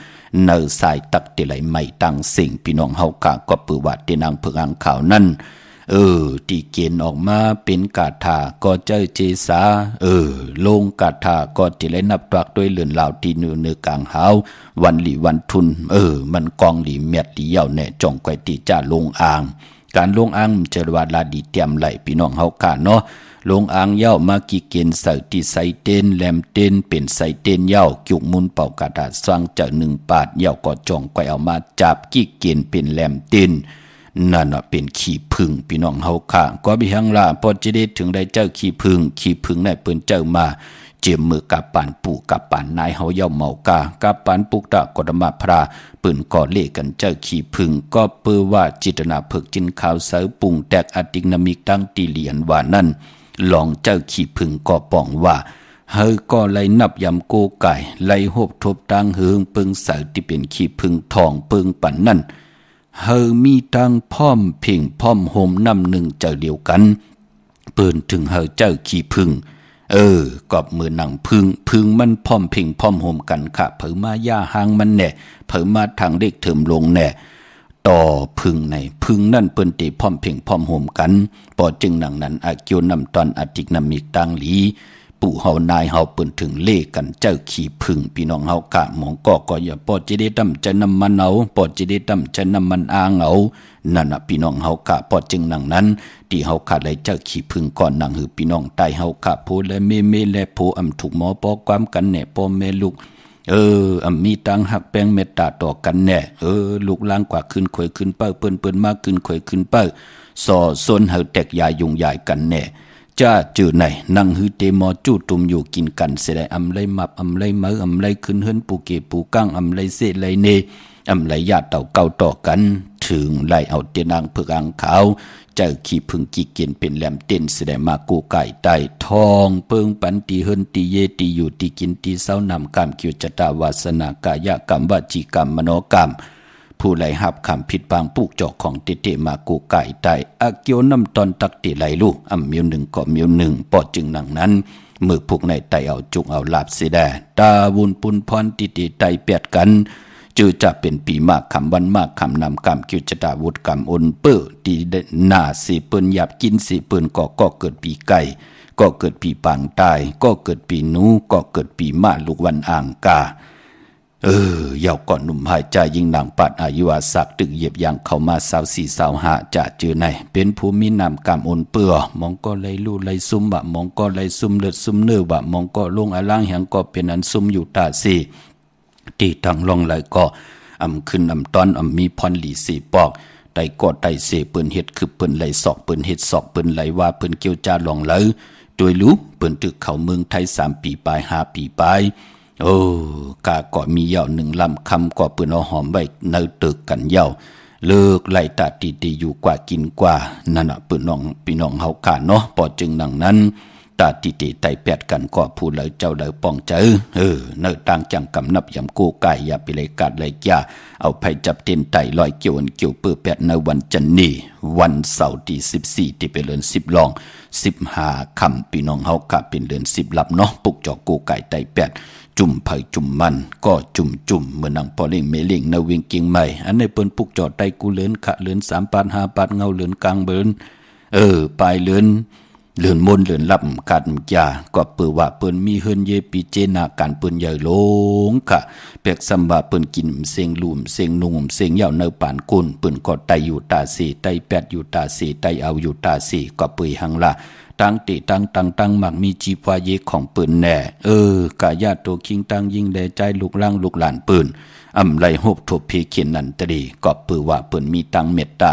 เนื้อทรายตักติไหลไม่ตั้งสิ่งพี่น้องเฮากะก็ปือว่าเตนางเผือกอังขาวนั่นที่เกณฑ์ออกมาเป็นกาถาก็เจอเจสาลงกาถาก็ติไหลนับตรักด้วยเลื่อนลาวตีเนื้อกลางหาววันหลีวันทุนมันกองหลีเม็ดดีเยาวแน่จ่องไกวตีจ่าลงอ่างการลงอ่างเจรวาลาดีเตรียมไหลพี่น้องเฮากะเนาะลงอ่างเย้ามากี่เกณฑ์ใส่ตีใส่เต้นแหลมเต้นเป็นใส่เต้นเย้าจุกมุนเป่ากระดาษสร้างจาก1 บาทเย้าก็จ่องไกวเอามาจับกี่เกณฑ์เป็นแหลมเต้นนั่นเป็นขี้ผึ้งพี่น้องเฮาค่ะก็บิหังล่ะพอจะได้ถึงได้เจ้าขี้ผึ้งได้เปิ้นเจ้ามาเจียมมือกับปานปู่กับปานนายเฮาเย้าเมากากับปานปุกตะกดมาพระปืนก่อเล่กันเจ้าขี้ผึ้งก็เปื้อว่าจิตนาเพิกจินข้าวเสาปรุงแตกอติกนามิกตั้งตีเหรียญว่านั่นลองเจ้าขี้ผึ้งก็ป้องว่าเฮาก็ไล่นับยำโกไก่ไล่หบทบตังเฮืองปึงเสาที่เป็นขี้ผึ้งทองปึงปันนั่นเฮามีตังพร้อมเพ่งพร้อมโฮมน้ำหนึ่งเจ้าเดียวกันเปิ้นถึงเฮาเจ้าขี้ผึ้งกอบมือหนังพึ่งมันพร้อมเพ่งพร้อมโฮมกันค่ะเผอมาย่าหางมันแน่เผอมาทางเด็กเถิมลงแน่ต่อพึ่งในพึ่งนั่นเปิ้นติพร้อมเพ่งพร้อมโฮมกันปอจึงหนังนั้นอาเกียวนำตอนอติกนามิกตังหลีปู่เฮานายเฮาเปิ้นถึงเล่กันเจ้าขี้ผึ้งพี่น้องเฮากะหมองก็อย่าปอจิได้ดํใจน้ำมันเอาปอจิได้ดํใจน้ำมันอ่างเอานั่นน่ะพี่น้องเฮากะปอจึงหนังนั้นที่เฮาขาดไหลเจ้าขี้ผึ้งก่อนหนังหือพี่น้องใต้เฮากะโพและเมและโพถูกหมอปอความกันแน่พ่อแม่ลูกมีตังหักแป้งเมตตาต่อกันแน่ลูกล้างกว่าขึ้นข่อยขึ้นเป้าเปิ้นมากขึ้นข่อยขึ้นเป้าสอซนเฮาแตกยายุงยายกันแน่จ้าจื่อไหนนั่งฮือเตมอจู้ตุมอยู่กินกันเสได้ไลมับไลมือไลขึ้นเฮิรนปูเกปูก้างไลเสไลเนไลญาติเต่าเก่าต่อกันถึงไลเอาเตนางเผือกอังขาวเจ้าขี้ผึ้งกี่เกียนเป็นแหลมเต้นเสได้มากูไก่ไต่ทองเปิงปันตีเฮิรนตีเยตีอยู่ตีกินตีเศร้านำกรรมเกี่ยวจตาวาสนากายกรรมวจีกรรมมโนกรรมผู้ไหลหับคำผิดบางปุกจอกของเตมากูไก่ไตอาเกียวน้ำตอนตักติไหลลูมิวหนึ่งก็มิวหนึ่งปอจึงหนังนั้นมือพวกในไตเอาจุกเอาลาบเสียแดตาวุนปุนพรติไตเปียดกันจือจะเป็นปีมากคำวันมากคำนำกรรมคิวจตาวุฒกรรมอนเปื้อตีหน้าสีเปิ้นหยับกินสีเปิ้นก็เกิดปีไก่ก็เกิดปีปางตายก็เกิดปีนูก็เกิดปีมาลูกวันอ่างกาเยาก่อนหนุ่มหายใจยิ่งหนังปัดอายุวาสักตึกเหยียบยางเข้ามา24-25จะจือในเป็นภูมินามกรรมอนเปื้อมองก็เลยลู่เลยซุ่มบะมองก็เลยซุ่มเลือดซุ่มเนื้อบะมองก็ลงอล่างแหงก็เป็นอันซุ่มอยู่ตาสีตีทางลงเลยก็ขึ้นตอนมีพรหลีสีปอกไตกอดไตเสเปิ้นเฮ็ดคือเปิ้นไหลศอกเปิ้นเฮ็ดศอกเปิ้นไหลว่าเปิ้นเกี่ยวจาลองเลยโดยรู้เปิ้นตึกเข้าเมืองไทย3 ปีปลาย5 ปีปลายกาก็มีเหย้า1 ลำคำก็เปิ้นเอาหอมไว้ในตึกกันเหย้า เลิกไล่ตาตีอยู่กว่ากินกว่านั่นน่ะพี่น้องเฮาขาเนาะพอจึงดังนั้นตาตีไตแปดกันก็ผู้เลยเจ้าเลยป้องเจอเนื้อต่างจังกำนับยำโกไก่อย่าไปเลยกัดเลยจ้าเอาไผจับเต้นไตลอยเกี่ยวเปื้อแปดในวันจันนี้วันเสาร์ที่14ที่เป็นเดือน10ลอง15ค่ำพี่น้องเฮากะเป็นเดือน10ลับเนาะปุกจอกโกไก่ไตแปดจุ่มไผ่จุ่มมันก็จุ่มเมื่อนังพอเล่งเมเล่งในเวียงเกียงใหม่อันในเปิ้นปุกจอดไตกูเลือนขะเลือน3 ปาน5 ปานเงาเลือนกลางเบิ้นปลายเลือนมนเลือนลับกันยาก็เปื้อว่าเปิ้นมีเฮินเยปีเจนาการเปิ้นใหญ่ลงค่ะเปกสัมบาเปิ้นกินเสียงลุ่มเสียงนุ่มเสียงยาวในปานกุนเปิ้นก็ไตอยู่ตาสีไตแปดอยู่ตาสีไตเอาอยู่ตาสีก็เปื่อยหังละตั้งติตั้งมักมีจีวาเยของปืนแน่กะญาติโตคิงตั้งยิ่งแลใจลูกล่างลูกหลานปืนอำไลโหบทบเพเขียนนันตรีก็เปื่อว่าเปิ้นมีตั้งเมตตา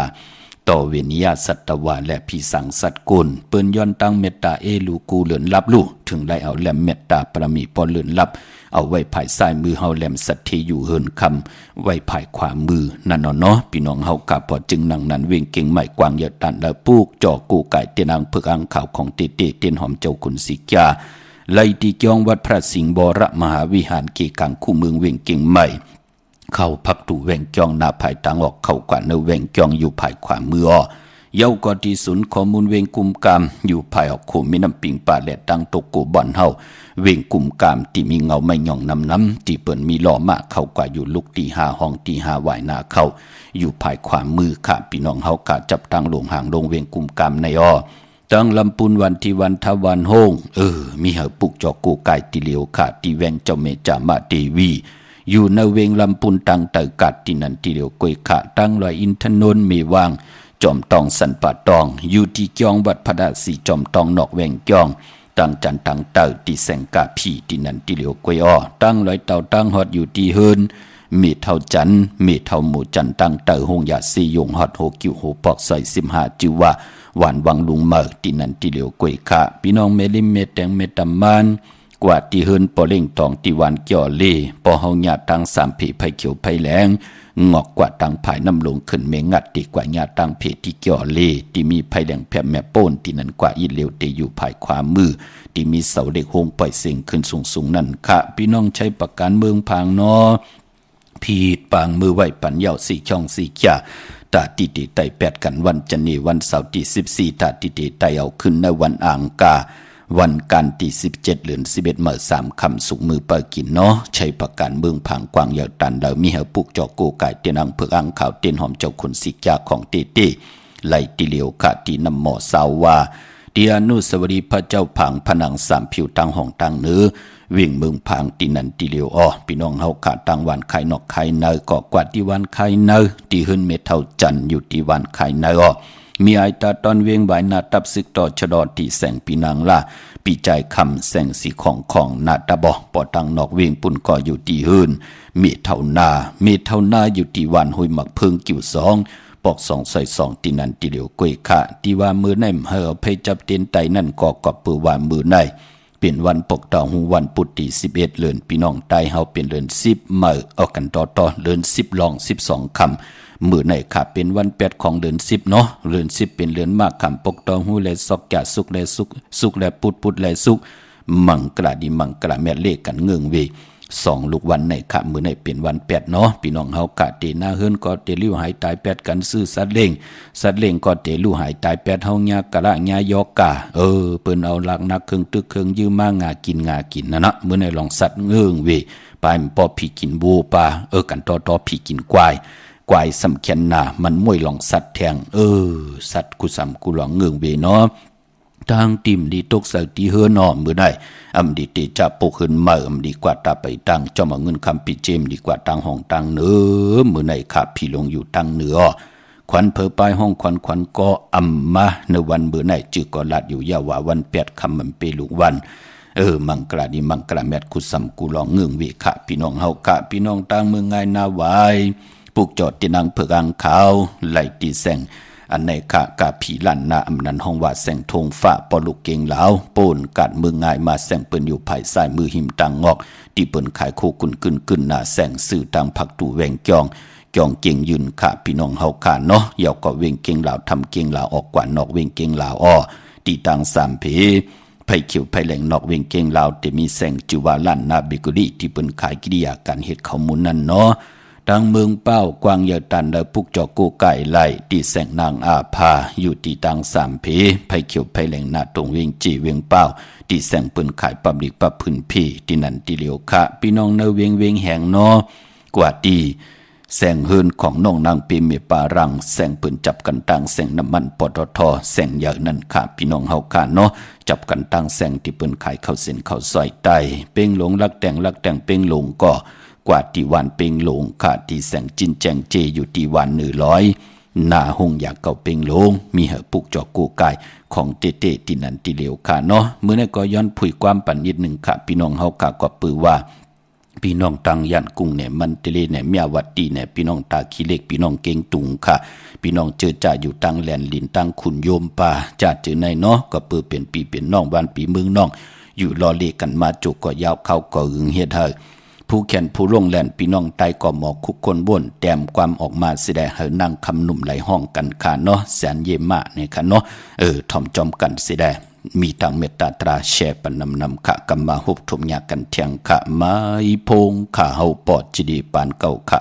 ต่อเวนิยาสัตวาและพี่สังสัตกุลเปิ้นย้อนตั้งเมตตาลูกูเหลือนรับลูถึงได้เอาแหลมเมตตาปรมีปอเหลือนรับเอาไว้ภายซ้ายมือเฮาแหลมสัตทีอยู่เฮินคำไว้ภายขวามือนั่นเนาะพี่น้องเฮากะพอจึงนั่งนั้นเวียงเก่งใหม่กวางเยอะตันแล้วปูกจอกูไก่เตียนางเพิกอังข่าวของเตเตียนหอมเจ้าคุณสิกาไล่ที่จองวัดพระสิงห์บรมหาวิหารเกกังคู่เมืองเวียงเก่งใหม่เข้าพักตู่แวงจองหน้าภายต่างออกเข้ากว่าเนแวงจองอยู่ภายขวามือเย้าก็ที่ศูนย์ข้อมูลเวงกุมกามอยู่ภายออกขู่มีน้ำปิงป่าและตั้งตกกูบ่อนเฮาเวงกุมกามที่มีเงาไม่หย่องน้ำที่เปิ่นมีล้อมากเข้ากว่าอยู่ลุกตี5ห้องตี5ไหวหน้าเข้าอยู่ภายขวามือค่ะพี่น้องเฮากะจับตั้งลงห่างลงเวงกุมกามในตั้งลำปูนวันที่วันทวันโฮงมีเหอปุกจอกกูไก่ติเหลียวค่ะที่แวงเจ้าเมจามาเทวีอยู่ในเวงลำปูนตังเตอกัดที่นันติเหลียวกวยค่ะตั้งลอยอินทนนท์มีวางจอมตองสันป่าตองอยู่ที่จองวัดพระดาสีจอมตองนอกแวงจองตั้งจันตั้งเต่าที่แสงกาพีที่นันติเหลียวกวยตั้งลอยเต่าตั้งฮอดอยู่ที่เฮินมีเท่าจันมีเท่าหมู่จันตั้งเต่าหงยาสียงฮอดโหกิ้วโหปอกซอย15จิวว่าหวานวังลุงเมอที่นันติเหลียวกวยค่ะพี่น้องเมลิมเมแตงเมตำมันกว่าที่เฮินปอเล่งตองที่วันเกี่ยวเล่ปอเฮาญาตั้ง3ผีไผเขียวไผแหลงงอกกว่าตังภายน้ำลงขึ้นเมงัดดีกว่าญาตังเพที่เกี่ยวเล่ที่มีไผแดงแผ่แม่โป้นที่นั่นกว่าอีเหลียวเตอยู่ภายขวามือที่มีเสาเด็กโฮงปล่อยเสียงขึ้นสูงนั่นค่ะพี่น้องใช้ปากการเมืองพางเนาะพีดปางมือไหวปันเหย่าสี่ช่องสี่จ่าตาติไตแปดกันวันจันทร์วันเสาร์ที่14ตาติไตเอาขึ้นในวันอ่างกาวันการที่17เดือน11เมื่อ3คำสุกมือเปิดกินเนาะใช้ประการเมืองผางกวางยาวตันดาวมีเหอปุกจอกกูไก่เตียนังเผือกอังข่าวเตียนหอมเจ้าคุณสิกาของเต้ไล่ติเหลียวขาตีนำหมอสาวว่าเดียนุสวรีพระเจ้าผางผนัง3ผิวตังห้องตังเนื้อวิ่งเมืองผางตีนันติเหลียวพี่น้องเฮาขาตังวันไข่นอกไข่เนยก็กว่าที่วันไข่เนยที่หื้นเมเท่าจันอยู่ที่วันไข่เนยมีไอตาตอนเวียงใบนาตับซึกต่อชะดอที่แสงปีนางล่าปีใจคำแสงสีของนาตาบอปอตังนอกเวียงปุ่นก็อยู่ที่หื้นเมเท่านาอยู่ที่วันห้วยหมักเพิงกิ่ว2ปอก2ใส่2ที่นันติเหลียวกวยค่ะที่ว่ามือในเฮอเพจับเตียนไตนั่นก็กอบปือว่ามือในเป็นวันปกตองวันปุตติ11เดือนพี่น้องไตเฮาเป็นเดือน10เมื่อเอากันต่อเดือน10ลอง12คำมือในค่ะเป็นวัน8ของเดือน10เนาะเดือน10เป็นเดือนมากคำปกตองหูและซอกกะสุกและสุกและปุดและสุกมังกระดิมังกระแม่เลขกันเงืองเว2ลูกวันในค่ะมือในเป็นวัน8เนาะพี่น้องเฮากะเตหน้าเฮิรนก็เตลิ้วหายตาย8กันซื้อสัตว์เล่งก็เตลิ้วหายตาย8เฮาญากะละญายอกะเปิ้นเอาหลักนักเครื่องตึกเครื่องยืมมางากินนะนะมื้อในลองสัตว์เงืองเวปายปอผีกินวัวปลากันต่อผีกินควายสำคัญน่ะมันมวยหลองสัตว์แทงสัตว์กุสำกุหลองเงืองเวเนาะทางติมดีตกใส่ที่เฮือนมือได้ดีเตจะปกขึ้นมาดีกว่าตาไปตั้งจอมเงินคำปิเจมดีกว่าตั้งห้องตั้งเนื้อมือในขับพี่ลงอยู่ตั้งเนื้อควันเพอปลายห้องควันก็มาในวันมือในจือก็ลาดอยู่ยาววัน8คำมันเปลูกวันมังกราดีมังกราแมดกุสำกุหลองเงืองเวขะพี่น้องเฮากะพี่น้องตั้งเมืองไงนาวายปลูกจอดที่นางเผือกอังขาวไหลตีแสงอันในขะกะผีลั่นนาอำนันห้องว่าแสงทงฟ้าปอลูกเก่งเหลาโป่นกัดมือง่ายมาแสงเปิ้นอยู่ภายซ้ายมือหิมตังงอกที่เปิ้นขายโคกุนกึนหน้าแสงสื่อตังผักตู่แวงจอง จองเก่งยืนค่ะพี่น้องเฮาค่ะเนาะเยาก็เวงเก่งลาวทำเก่งลาวออกกว่านอกเวงเก่งลาวอ้อตีตังสามเพไผเขียวไผแหลงนอกเวงเก่งลาวแต่มีแสงจิวาลั่นนาเบกุลีที่เปิ้นขายกิริยาการเฮ็ดข้อมูลนั่นเนาะดังเมืองเป้ากวางยาตันและปุกจอกกูไก่ไล่ตีแสงนางอาภาอยู่ตีตังสามเพไผเขียวไผแหลงนาตรงเวงจีเวงเป้าตีแสงเปิ้นขายปับลิกปับพื้นพี่ที่นั่นตีเหลียวค่ะพี่น้องเนเวงแหงเนาะกว่าตีแสงเฮินของน้องนางปีเมปารังแสงปืนจับกันตั้งแสงน้ำมันปตทแสงใหญ่นั่นค่ะพี่น้องเฮาค่ะเนาะจับกันตั้งแสงที่ปืนขายเข้าเส้นเข้าซอยใต้เป้งหลงลักแต่งเป้งหลงก็กว่าที่วันเป้งหลงค่ะที่แสงจินแจงเจอยู่ที่วัน100หน้าหงอยากเก่าเป้งหลงมีเหปุกจอกกูกายของเตเตที่นั่นที่เหลียวค่ะเนาะมื้อนี้ก็ย้อนผุยความปันนิดนึงค่ะพี่น้องเฮาค่ะก็ปือว่าพี่น้องตังยันกุ้งเนี่ยมันเตเลเนี่ยเมียวัดดีเนี่ยพี่น้องตาขี้เล็กพี่น้องเก่งตุงค่ะพี่น้องเจอจ่าอยู่ตังแลนลินตังขุนโยมป่าจ่าเจอในเนาะก็เปิดเป็นปีเป็นน้องบ้านปีเมืองน้องอยู่รอเลกันมาจุกก็ยาวเข้าก็หึงเฮ็ดเฮอผู้แขนผู้ลงแลนพี่น้องไตก็หมอกคุกคนบ่นแต้มความออกมาสิได้เฮอนั่งคำหนุ่มไหลห้องกันค่ะเนาะแสนเยมะเนี่ยค่ะเนาะถ่อมจอมกันสิได้มีทางเมตตาตราแชร์ปันนำขะกำมาหุบทุมยากันเทียงขะไม้พงขะเฮาปอดจิดีปานเก่าขะ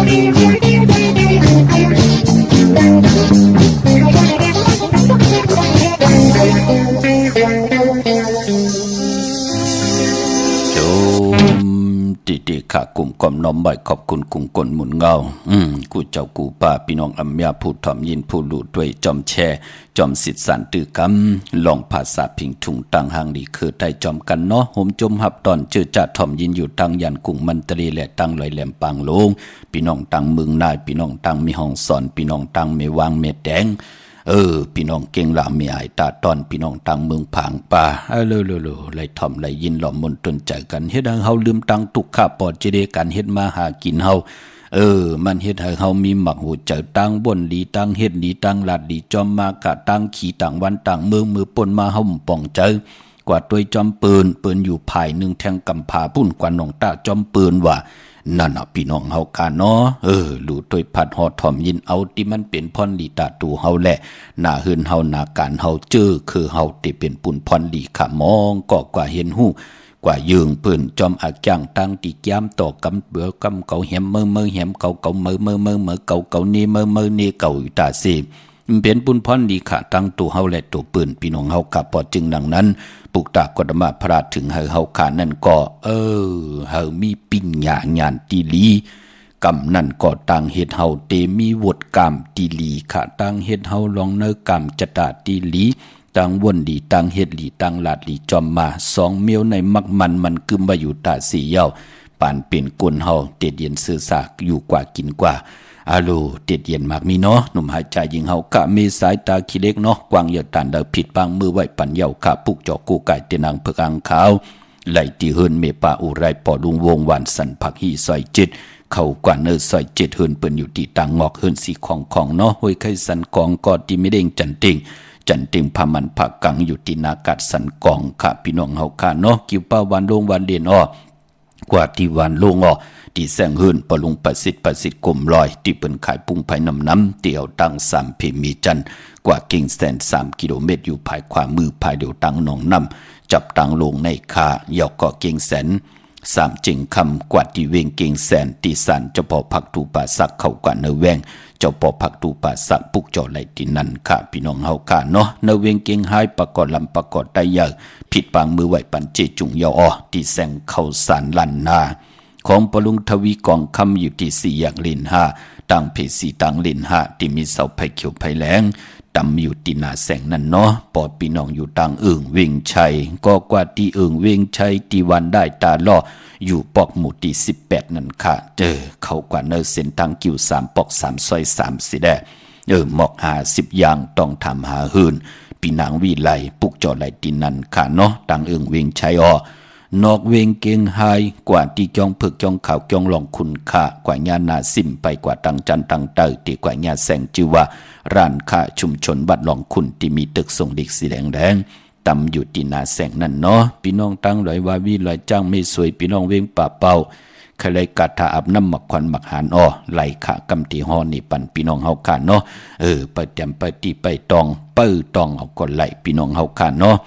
ดีๆค่ะกลุ่มกอมน้อมบ่อยขอบคุณกลุ่มกลหมุนเงากูเจ้ากูป้าพี่น้องอัมยาผู้ถ่อมยินผู้หลุดด้วยจอมแช่จอมสิทธิสันตือกำลองภาษาพิงถุงตังหางดีคือไทยจอมกันเนาะผมจมหับตอนเจอจ่าถ่อมยินอยู่ตังยันกลุ่มมันตรีและตังลอยแหลมปางลงพี่น้องตังเมืองนายพี่น้องตังมีห้องสอนพี่น้องตังมีวางเม็ดแดงพี่น้องเก่งหลามีอายตาตอนพี่น้องตังเมืองผางป่าเร็วๆไหลถ่อมไหลยินหล่อมมนตนใจกันเฮ็ดให้เฮาลืมตังตุกข้าปอดจะได้กันเฮ็ดมาหากินเฮามันเฮ็ดให้เฮามีหมักหูเจอตังบ่นดีตังเฮ็ดดีตังลาดดีจอมมากะตังขี่ตังวันตังเมืองมือปนมาเฮาป่องเจอกว่าตัวจอมปืนอยู่ภายหนึ่งแทงกำพาพุ่นกว่าน้องตาจอมปืนว่านั่นน่ะพี่น้องเฮากันเนาะหลู่ตัวพัดหอถ่อมยินเอาที่มันเป็นพรลีตาตูเฮาแหละหน้าหืนเฮาหน้าการเฮาเจอคือเฮาที่เป็นปุ่นพรลีขามองก็กว่าเห็นหูกว่ายืงปืนจอมอักจังตั้งติย้ำต่อกำเบือกำเก่าแหมเมื่อแหมเก่าเมื่อเก่านี่เมื่อนี่เก่าตาซีเป็นปุ่นพรลีขาตั้งตัวเฮาและตัวปืนพี่น้องเฮากับพอจึงดังนั้นปุกตากฎมาพระถึงเฮาขานั่นก็เฮามีปิญญาญาณติลีกำนั่นก็ต่างเฮ็ดเฮาเตมีวดกรรมติลีขาต่างเฮ็ดเฮาลองเนกรรมจตาติลีต่างวนดีต่างเฮ็ดลีต่างลาดลีจอมมา2เมียวในมักมันกึมมาอยู่ตาสีเย้าปานเป็นกุนเฮาเตเดียนซื่อสากอยู่กว่ากินกว่าอาลูเด็ดเย็นมากมีเนาะหนุ่มหายใจยิงเฮากะมีสายตาขี้เล็กเนาะกวางเหยียดตานเดาผิดบางมือไว้ปันเยาขาปุกจอกูไก่เตนังเพิกอังขาวไหลตีเฮินเมปาอุไรปอลุงวงวันสันผักหีซอยจิตเข้ากว่าเนอซอยจิตเฮินเปิ้นอยู่ที่ต่างงอกเฮินสีของเนาะห้วยไข่สันกองกอดที่ไม่เด้งจันติงพามันผักกังอยู่ที่นากัดสันกองค่ะพี่น้องเฮาค่ะเนาะกิ้วป้าวันลงวันเด่นอ้อกว่าที่วันลงอ้อที่แสงหื่นปลุงประสิทธิ์กลมลอยที่เปิ้นขายปุ้งภายน้ำเตี่ยวตั้ง3เพมีจันกว่ากิ่งแสน3กิโลเมตรอยู่ภายขวามือภายเดียวตั้งหนองน้ำจับตั้งลงในคายอกก็กิ่งแสน3จิงคำกว่าที่เวงกิ่งแสนที่สันเจ้าพ่อผักตูป่าสักเข้ากว่าเนแวงเจ้าพ่อผักตูป่าสักปุกจอไหลที่นั่นค่ะพี่น้องเฮาค่ะเนาะเนเวงกิ่งหายประกอบลำประกอบได้ยากผิดปางมือไหวปันเจจุงยอที่แสงเข้าสารลันนาของปลุงทวีกองคำอยู่ที่4อย่างลิน5ตั้งเพสีตั้งลิน5ที่มีเสาไผ่เขียวไผ่แหลงตำอยู่ที่นาแสงนั่นเนาะปอดพี่น้องอยู่ต่างเวงชัยก็กว่าที่เวงชัยที่วันได้ตาล่ออยู่ปอกหมู่ที่18นั่นค่ะเขากว่าเนอเส้นทางกิ้ว3ปอก3ซอย3สิแดหมอก50อย่างต้องทำหาหืนพี่นางวิไลปุกจอไหลที่นั่นค่ะเนาะต่างเวงชัยนอกเวงเก่งหายกว่าที่จองผึกจองข่าวจองหลองคุณค่ากว่าญานาซิมไปกว่าตังจันตังเตอตีกว่าญาแสงจือว่าร้านค้าชุมชนบัดหลองคุณที่มีตึกส่งเด็กสีแดงตำอยู่ที่นาแสงนั่นเนาะพี่น้องตั้งลอยวาวีลอยจ้างไม่สวยพี่น้องเวงป่าเป่าใครเลยกาถาอาบน้ำหมักควันหมักหานไหลขากำตีฮอนี่ปันพี่น้องเฮาขาเนาะไปเตรียมไปตีไปตองตองเอาก่อนไหลพี่น้องเฮาขาเนาะ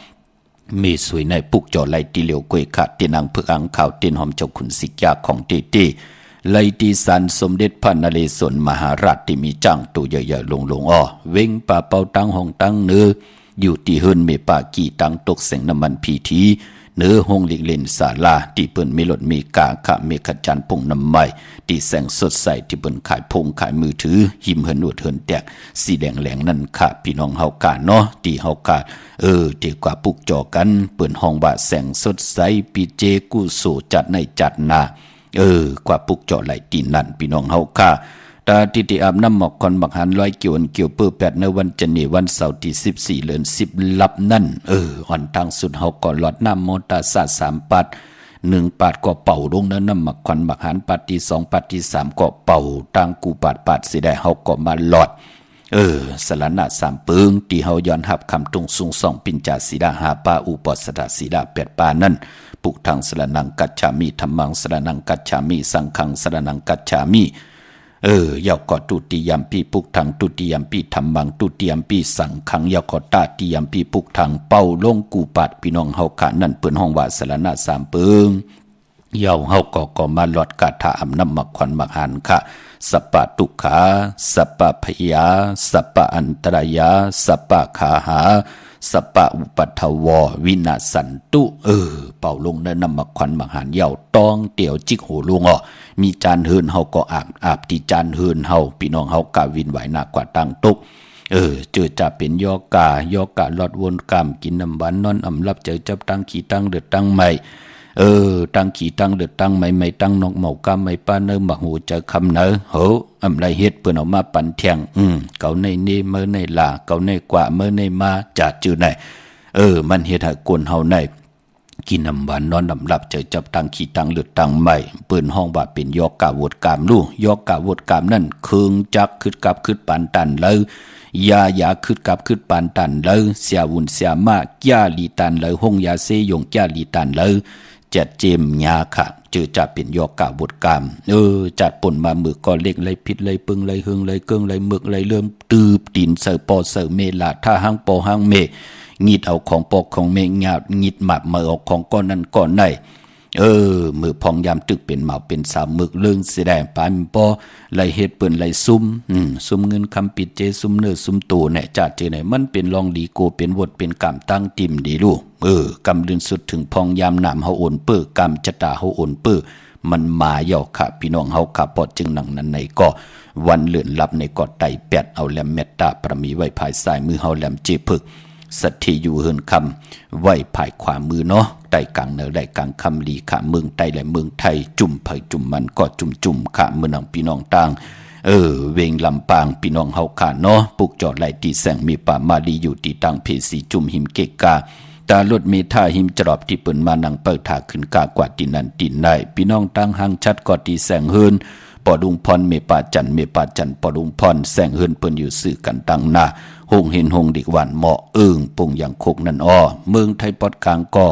มีสวยในปุกจอไหลตีเหลียวกวยขาดเตีนางเพือกอังข่าวเตีนหอมเจ้าขุนสิกยาของเต้ไหลตีสันสมเด็จพระนเรศวรมหาราชที่มีจ้างตัวใหญ่ๆลงเวงป่าเป่าตั้งห้องตั้งเนื้ออยู่ที่เฮินเมปากีตั้งตกแสงน้ำมันพีทีเนื้อห้องเล่นศาลาที่เปิ้นมีรถมีกาขะเมฆจันทร์พงน้ำไม้ที่แสงสดใสที่เปิ้นขายพงขายมือถือหิมเหินหนวดเหินแตกสีแดงแหลงนั่นค่ะพี่น้องเฮากาเนาะที่เฮากาที่กว่าปุกจอกันเปิ้นห้องว่าแสงสดใสปีเจกุโสจัดในจัดนากว่าปุกจอไหลตีนั่นพี่น้องเฮาค่ะตาติอาบน้ำหมอกคอนบักหันร้อยเกี่ยวเปื้อแปดในวันจันทร์วันเสาร์ที่14เดือน10ลับนั่นอ่อนทางสุดเฮาก่อนหลอดน้ำมตาสา3ปัด1ปัดก็เป่าลงนั้นน้ำหมักควันบักหันปัดที่2ปัดที่3ก็เป่าตั้งกูปัดสิได้เฮาก็มาหลอดสละนะ3ปึงที่เฮาย้อนหับคำตรงสูง2ปิญจาสีดา5ปาอุปสดาสีดา8ปานั่นปุกทางสละนังกัจฉามิธัมมังสละนังกัจฉามิสังฆังสละนังกัจฉามิยาวกอตุติยมปีปุกทางตุติยมปีธรรมังตุติยมปีสังขังยาวกอตาติยมปีปุกทางเป้าลงกูปัดพี่น้องเฮาขานั่นเปิ้นห้องว่าสละนะ3ปึง เยาเฮาก็มาลอดกาถาอำนำมักขวัญมักหันค่ะสัปปะทุกขาสัปปะพยาสัปปะอันตรายาสัปปะขาหาสัปปะอุปัฏฐววินาสันตุเป่าลงในนำมักขวัญมักหันเยาต้องเตียวจิกหูลุงมีจานเฮินเฮาก็อาบที่จานเฮินเฮาพี่น้องเฮากะวินไหวหนักกว่าตั้งตุกเจอจะเป็นยอกาลอดวนกามกินน้ำหวานนอนอำลับเจอจับตั้งขี้ตั้งเดือดตั้งใหม่ตั้งขี้ตั้งเดือดตั้งใหม่ตั้งนกเหมากามไม่ป้าเนื้อหมักหูเจอคำเนอโหอำไรเฮ็ดเปิ้นเอามาปั่นเทียงเก่าในนี่เมื่อในลาเก่าในกว่าเมื่อในมาจัดจื่อไหนมันเฮ็ดให้คนเฮาในกินน้ำหวานนอนน้ำหลับเจอจับตั้งขี้ตั้งเลือดตั้งใหม่เปิ้นห้องว่าเป็นยอกาวดกามลู่ยอกาวดกามนั่นเคืองจักขึ้นกับขึ้นปานตันเลยยาขึ้นกับขึ้นปานตันเลยเสียวุ่นเสียมาก้าลีตันเลยห้องยาเซยงก้าลีตันเลยจัดเจมยาค่ะเจอจะเป็นยอกาวดกามจัดป่นมามือก็เล็กเลยพิษเลยปึงเลยหึงเลยเกิ้งเลยมึกเลยเริ่มตืบตีนเสือปอเสือเมลาท่าห้างปอห้างเมงีดเอาของปอกของเมงาดงีดหมับมาเอาของก้อนนั้นก้อนไหนมือพองยามตึกเป็นเหมาเป็นสามมึกเลื่องแสดงปานปอไหลเฮ็ดเปิ้นไหลซุ่มเงินคำปิดเจซุ่มเนื้อซุ่มตูเนี่ยจัดเจไหนมันเป็นลองดีโกเป็นวดเป็นกำตั้งติ่มดีลูกกำลืนสุดถึงพองยามหนามเฮาโอนเปื้อกำจะตาเฮาโอนเปื้อมันมาเย่าค่ะพี่น้องเฮาค่ะปอดจึงหนังนั้นในก็วันเลื่อนลับในก็ไตแปดเอาแหลมเมตตาประมีไว้ภายซ้ายมือเฮาแหลมเจพึกสัตถิอยู่เฮินคำไว้ภายขวามือเนาะไต่กลางเนอได้กลางคำลีขาเมืองไต้และเมืองไทยจุ่มไผ่จุ่มมันก็จุ่มขาเมืองพี่น้องต่างเวงลำปางพี่น้องเฮาขาเนาะปุกจอดไหลตีแสงมีป่ามาลีอยู่ตีตังเพสีจุ่มหิมเกกาตารถเมทาหิมจรอบที่เปิ้นมานังเปิดถาขึ้นกากว่าตีนันตีนได้พี่น้องต่างหางชัดก็ตีแสงเฮินปอดุงพรเมปาจันปอดุงพรแสงเฮินเปิ้นอยู่สื่อกันตั้งหน้าหงเห็นหงดิกหวานเหมาะปุ่งอย่างโคกนั่นเมืองไทยปอดกลางก่อ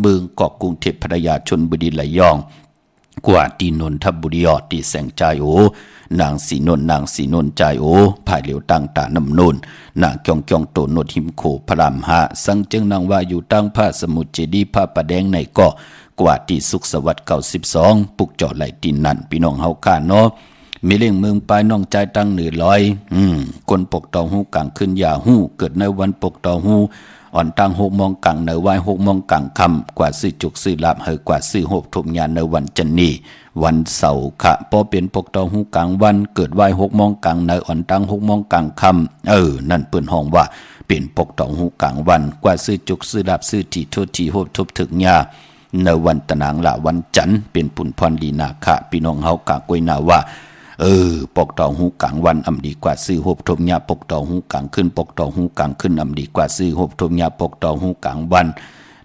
เมืองเกาะกรุงเทพพัทยาชลบุรีไหลยองกว่าตีนนทบุรีตีแสงใจนางสีนนใจภายเหลียวตั้งตาน้ำนนนางจองโตนดหิมโขพระรามหาสังจึงนางว่าอยู่ตั้งผ้าสมุทรเจดีย์ผ้าประแดงในเกาะกว่าตีสุขสวัสดิ์92ปุกจอดไหลตีนนั่นพี่น้องเฮาข้าเนาะมีเล่งเมืองปลายน้องใจตั้งเหนือลอยคนปกตองหูกลางขึ้นยาหูเกิดในวันปกตองหูอ่อนตั้ง6 โมงกลางในวัน6 โมงกลางคำกว่าซื้อจุกซื้อลาบเฮกว่าซื้อหบทุบยานในวันจันนีวันเสาร์ค่ะพอเป็นปกตองหูกลางวันเกิดวัน6 โมงกลางในอ่อนตั้ง6 โมงกลางคำนั่นเปิ้นห้องว่าเป็นปกตองหูกลางวันกว่าซื้อจุกซื้อลาบซื้อที่โทษที่หบทุบถึงยาในวันตะนางละวันจันทร์เป็นปุ่นพรลีนาค่ะพี่น้องเฮากะกวยนาว่าปกตองหูกลางวันอำดีกว่าซื้อหบทมยาปกตองหูกลางขึ้นปกตองหูกลางขึ้นอำดีกว่าซื้อหบทมยาปกตองหูกลางวัน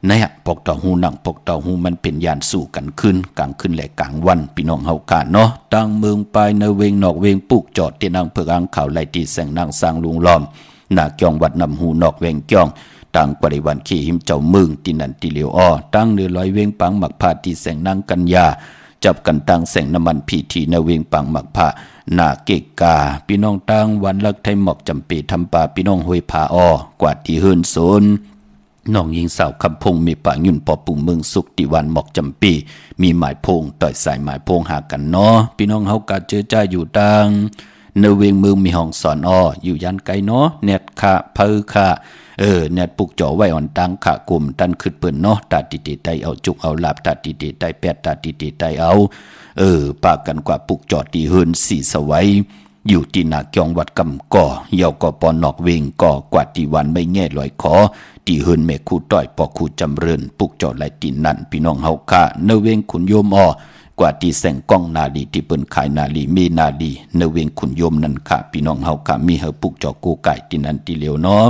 เนี่ยปกตองหูหนังปกตองหูมันเป็นยานสู้กันขึ้นกลางขึ้นและกลางวันพี่น้องเฮากะเนาะตั้งเมืองปลายในเวงนอกเวงปุกจอดที่นางเพิกอังข่าวไล่ตีแสงนางสร้างลุงล้อมหน้าเกียงวัดนำหูนอกเวงเกียงตั้งปริวันขี้หิมเจ้าเมืองตีนันตีเหลียวตั้งเนื้อลอยเวงปังหมักพาตีแสงนางกัญญาจับกันตั้งแสงน้ำมันพีทีในเวงปังหมักพาหน้าเกกกาพี่น้องตั้งวันลักไทยหมอกจำปีทำป่าพี่น้องห้วยผากวาดที่เฮินโซนน้องยิงสาวคำพงมีป่ายุ่นปอปุ่งเมืองสุขติวันหมอกจำปีมีหมายพงต่อยสายหมายพงหากันเนาะพี่น้องเฮากาเจอจ้าอยู่ตั้งในเวงเมืองมีห้องสอนอยู่ยันไกลเนาะเน็ตค่ะเพอค่ะเน็ตปุกจ่อไว้อ่อนตังขากลุ่มตันขึ้นเปิ้นเนาะตาติติไตเอาจุกเอาลาบตาติติไตแปดตาติติไตเอาปากกันกว่าปุกจ่อตีเฮินสีสวัยอยู่ที่นาเกียงวัดกำก่อเยาก่อปอนนอกเวงก่อกว่าตีวันไม่แง่ลอยขอตีเฮินเมคู่ต้อยปอคู่จำเริญปุกจ่อไหลตีนั่นพี่น้องเฮาค่ะเนเวงขุนโยมกว่าตีแสงก้องนาลีที่เปิ้นขายนาลีมีนาลีเนเวงขุนโยมนั่นค่ะพี่น้องเฮาค่ะมีเฮาปุกจ่อกูไก่ตีนั่นตีเหลียวเนาะ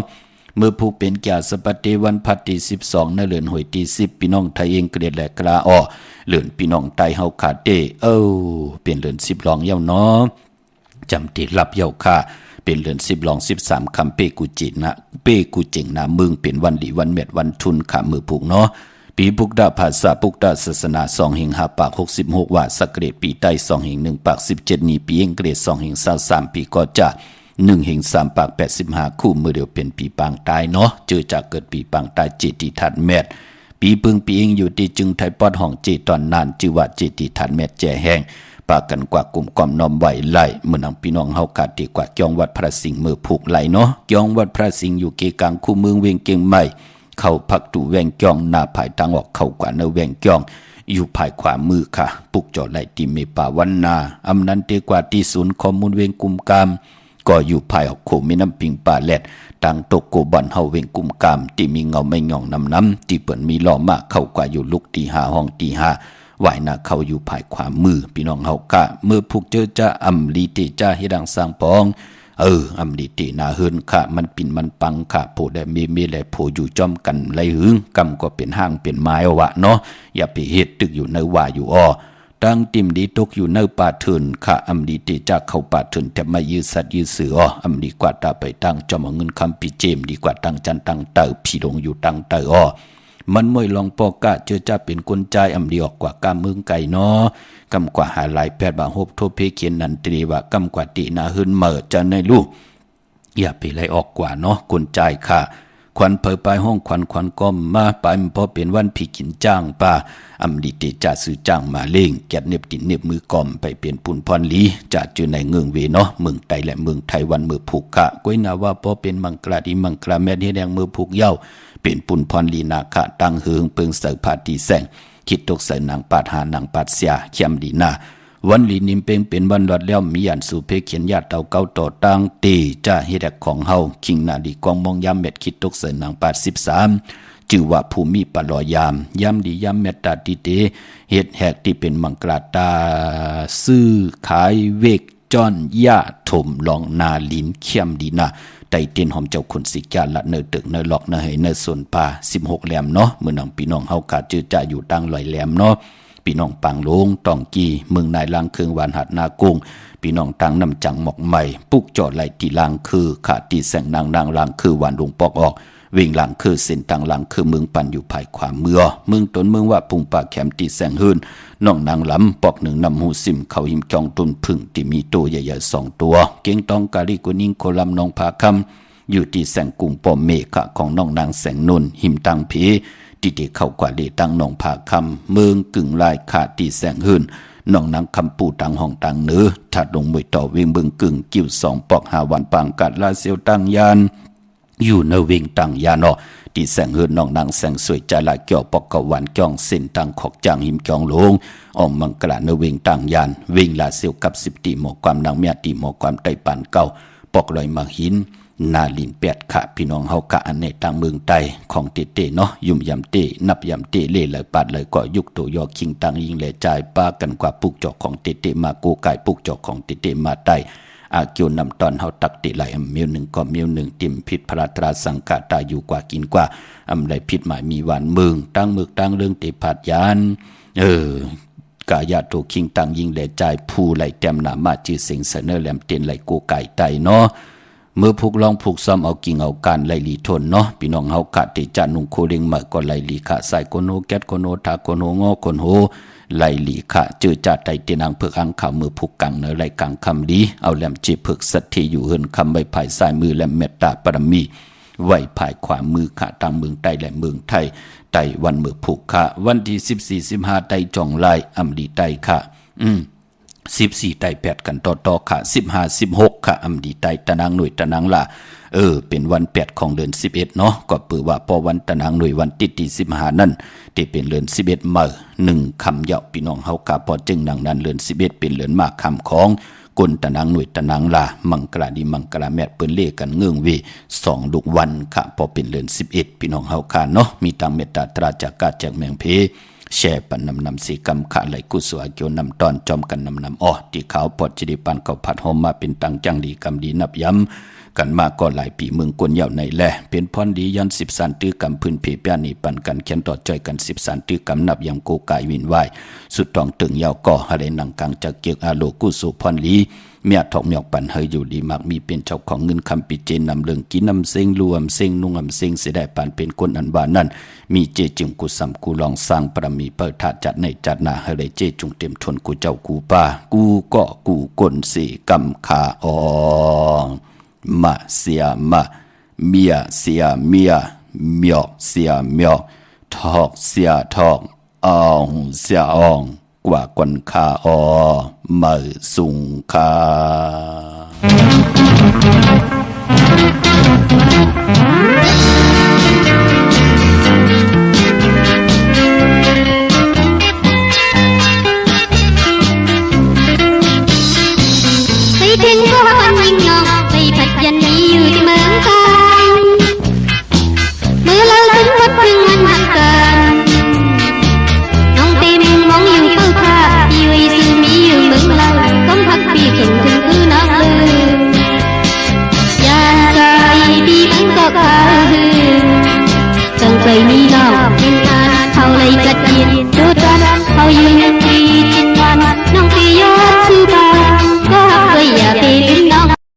เมื่อผู้เป็นแก่สปฏิวันพัดที่12ในเดือนหวยที่10พี่น้องไทยเองเกลียดและกลาเลื่อนพี่น้องไตเฮาขาดเป็นเดือน10รองเย้าเนาะจำติรับเย้าค่ะเป็นเดือน10รอง13คำเปกูจินะเปกูเจงนะมึงเป็นวันดีวันเม็ดวันทุนค่ะมือผูกเนาะปีปุกดาภาษาปุกดาศาสนา2 หิง5 ปาก66ว่าสักเกรดปีใต้2 หิง1 ปาก17นี้ปีเองเกรด2 หิง23ปีก็จะ1 หิง3 ปาก85คู่มือเดียวเป็นปีปางตายเนาะเจอจากเกิดปีปางตายจิตติทัดแมดป ปีปึงปีเองอยู่ที่จึงไทยปอดห้องเจตอนนานจิว่าเจติฐานแม่แจแห้งปากันกว่ากลุ่มกอมนอมไหวไหลเมื่อนังพี่น้องเฮากาดีกว่าเกียงวัดพระสิงห์มือผูกไหลเนาะเกียงวัดพระสิงห์อยู่เกกลางคู่เมืองเวียงเกียงใหม่เข้าพักตูแวงเกียงหน้าภายทางออกเข้ากว่าเนแวงเกียงอยู่ภายขวามือค่ะปุกจอดไหลตีเมป่าวันนาอำนันเตกว่าที่ศูนย์ข้อมูลเวียงกุมกามก็อยู่ภายออกโขมีน้ำปิงป่าแลดต่างตกโกบันเฮาเวียงกุมกามที่มีเงาไม่ง่องน้ำที่เปิ่นมีล้อมากเข้ากว่าอยู่ลุกตีหาห้องตีหาไหวหน้าเขาอยู่ภายขวามือพี่น้องเฮากะเมื่อผูกเจอจะอำลีเตจ้าเฮดังสร้างปองอำลีเตนาเฮินค่ะมันปิ่นมันปังค่ะโผได้เมและโผอยู่จอมกันไรหึงกำก็เป็นห้างเป็นไม้เอาวะเนาะอย่าไปเฮ็ดตึกอยู่ในว่าอยู่อ้อตั้งติมดีตกอยู่ในป่าเถินค่ะอำลีเตจ้าเข้าป่าเถินแต่มายืดสัตว์ยืดเสืออ้ออำลีกว่าตาไปตั้งจอมเงินคำปีเจมดีกว่าตั้งจันตั้งเต่าพี่ดงอยู่ตั้งเต่าอ้อมันมวยลองปอกะเจอจะเป็นคนใจอำดีออกกว่ากามเมืองไก่เนาะกำกว่าหาหลายแปดบาฮบโทเพเขียนนันตรีว่ากำกว่าตีนาหึนเหม่อจะในลูกอย่าไปไล่ออกกว่าเนาะคนใจค่ะควันเผยไปห้องควันก้มมาไปพอเป็นวันผีกินจ้างป่าอำดีเตจ่าซื้อจ้างมาเล่งแกดเน็บติดเน็บมือกอมไปเปลี่ยนปุ่นพรลีจะเจอในเงืองเวเนาะเมืองไทยและเมืองไทยวันมือผูกค่ะก้อยนาว่าพอเป็นมังกราดีมังกราแม่ที่แดงมือผูกเย้าเป็นปุ่นพรลีนาคะตั้งเฮืองเปิงเสือผาตีแสงคิดตกใส่นางปาดหานางปาดเสียเขียมดีนาวันลีนิมเปงเป็นวันรอดแล้วมียันสู่เพเขียนญาติเต่าเก่าต่อตั้งตีจ้าเฮดของเฮาคิงนาดีกองมองยามเม็ดคิดตกใส่นางปาด13จื่อว่าภูมิปลอยยามดียามเม็ดตาติเตเฮ็ดแหกที่เป็นมังกราตาซื้อขายเวกจอนย่าถมลองนาลินเขียมดีนาไตเตียนหอมเจ้าคนสิกาละเนอตึกเนอหลอกเนอให้เนอส่วนป่า16แหลมเนาะเมื่อนังพี่น้องเฮากาจื้อจ่าอยู่ตั้งลอยแหลมเนาะพี่น้องปังลงตองกีเมืองนายลางเคืองหวานหัดนากุ้งพี่น้องตังน้ำจังหมอกใหม่ปุกจอดไหลตีลางคือขาตีแสงนางลางคือหวานลงปอกออกวิ่งหลังคือเส้นทางหลังคือเมืองปันอยู่ภายขวาเมืองตนเมืองว่าปุงปากแขมตีแสงหืนน้องนางลำปอกหนึ่งนำหูซิมเขาหิมจองตุนพึ่งที่มีตัวใหญ่ๆ2ตัวเก่งตองกาลิกุนิงโคลำน้องพาคำอยู่ที่แสงกุ่งปอมเมฆะของน้องนางแสงนุนหิมตังผีที่เด็กเข้ากว่าเลตังน้องผาคำเมืองกึ่งลายขาตีแสงหืนน้องนางคำปูตังห้องตังเนื้อถัดลงมวยต่อเวียงเมืองกึ่งกิ้ว2ปอกหาวันปางกัดลาเซียวตังยานอยู่ในเวียงตังยานอที่แสงหืนน้องนางแสงสวยใจละเกี่ยวปอกกวันจ้องเส้นตังขอกจางหิมจองลงออมมังกระในเวียงตังยานเวียงลาเซียวกับ10ตีหมอความนางเมียตีหมอความไตปานเก่าปอกลอยมาหินนาลินแปดค่ะพี่น้องเฮากะอันในต่างเมืองไต้ของเตเนาะยุ่มยำเตนับยำเตเล่เลยปาดเลยก็ยุกตัวยอคิงตังยิงเลยจ่ายป้ากันกว่าปุกจอกของเตมาโกไก่ปุกจอกของเตมาไต้อาเกียวนำตอนเฮาตักติไหลเมียวหนึ่งก็เมียวหนึ่งติ่มพิษพระตราสังกาตาอยู่กว่ากินกว่าอำไรพิษหมายมีหวานเมืองตั้งเมืองตั้งเรื่องเตผาดยานกายาโตคิงตังยิงเลยจ่ายผู้ไหลเต็มหนามาจื้อเสียงเสนอแหลมเตียนไหลโกไก่ไตเนาะเมื่อผูกลองผูกซ้ำเอากิ่งเอาการไลลีทนเนาะพี่น้องเฮาขาดติจานุงโคเริงมาก็ไลลีขาใส่โกโนแก๊สโกโนทาโกโนงอโกนโหไลลีขาเจอจัดไตเตนังเพิกอังขามือผูกกังเนอไลกังคำดีเอาแหลมจีเพิกสัตทีอยู่เฮินคำใบภายซ้ายมือแหลมเมตตาปรมีไว้ภายขวามือขาตามเมืองใต้และเมืองไทยไต้วันมือผูกขาวันที่14-15ไต้จองไลอำดีไต้ค่ะ14ไต่8กันต่อค่ะ15-16ค่ะอำดีไตตะนางหน่วยตะนางละเป็นวัน8ของเดือน11เนาะก็เปือว่าพอวันตะนางหน่วยวันติดที่15นั่นที่เป็นเดือน11เมื่อ1คำเหยาพี่น้องเฮากะพอจึงดังนั้นเดือน11เป็นเดือนมากคำของกลตะนางหน่วยตะนางละมังกราดีมังกราแมดเปิ้นเลกันเงื่องวี2ลูกวันค่ะพอเป็นเดือน11พี่น้องเฮาค่ะเนาะมีตังเมตตาตราจากกาจากแมงเพแช่ปันนำสีกำขะไหลกุศลเกี่ยวนำตอนจอมกันนำอ้อที่ขาวปอดจิริปันเขาผัดหอมมาเป็นตังจังดีกำดีนับย้ำกันมาก็หลายปีเมืองกวนเหย่าในแลเป็นพรดียัน10สันตื้อกำพื้นเพเปียนีปันกันเขียนต่อใจกัน10สันตื้อกำนับยำโกกายวินไหวสุดตองตึงเหย่าก็อะไรนังกังจะเกียกอาโลกุสุพรลีเมียทอกเมียกปันเฮยอยู่ดีมากมีเป็นเจ้าของเงินคำปิเจนนำเรื่องกินนำเซ็งรวมเซ็งนุ่งอำเซ็งเสได้ปานเป็นคนอันว่านั่นมีเจจึงกุสัมกูลองสร้างปรมีเปิดถาจัดในจัดนาเฮเลยเจจุงเต็มทนกูเจ้ากูป้ากูก็กูกลสีกำขาอมาเสียมาเมียเสียเมียเมียเสียเมีย ทอกเสียทอกอองเสียอองกว่ากวนคาออมือสุงคาไปถึงก็วันยิงนองไปผัดยันนี้อยู่ที่เมืองกาญเมื่อเราถึงวัดเมืองวัน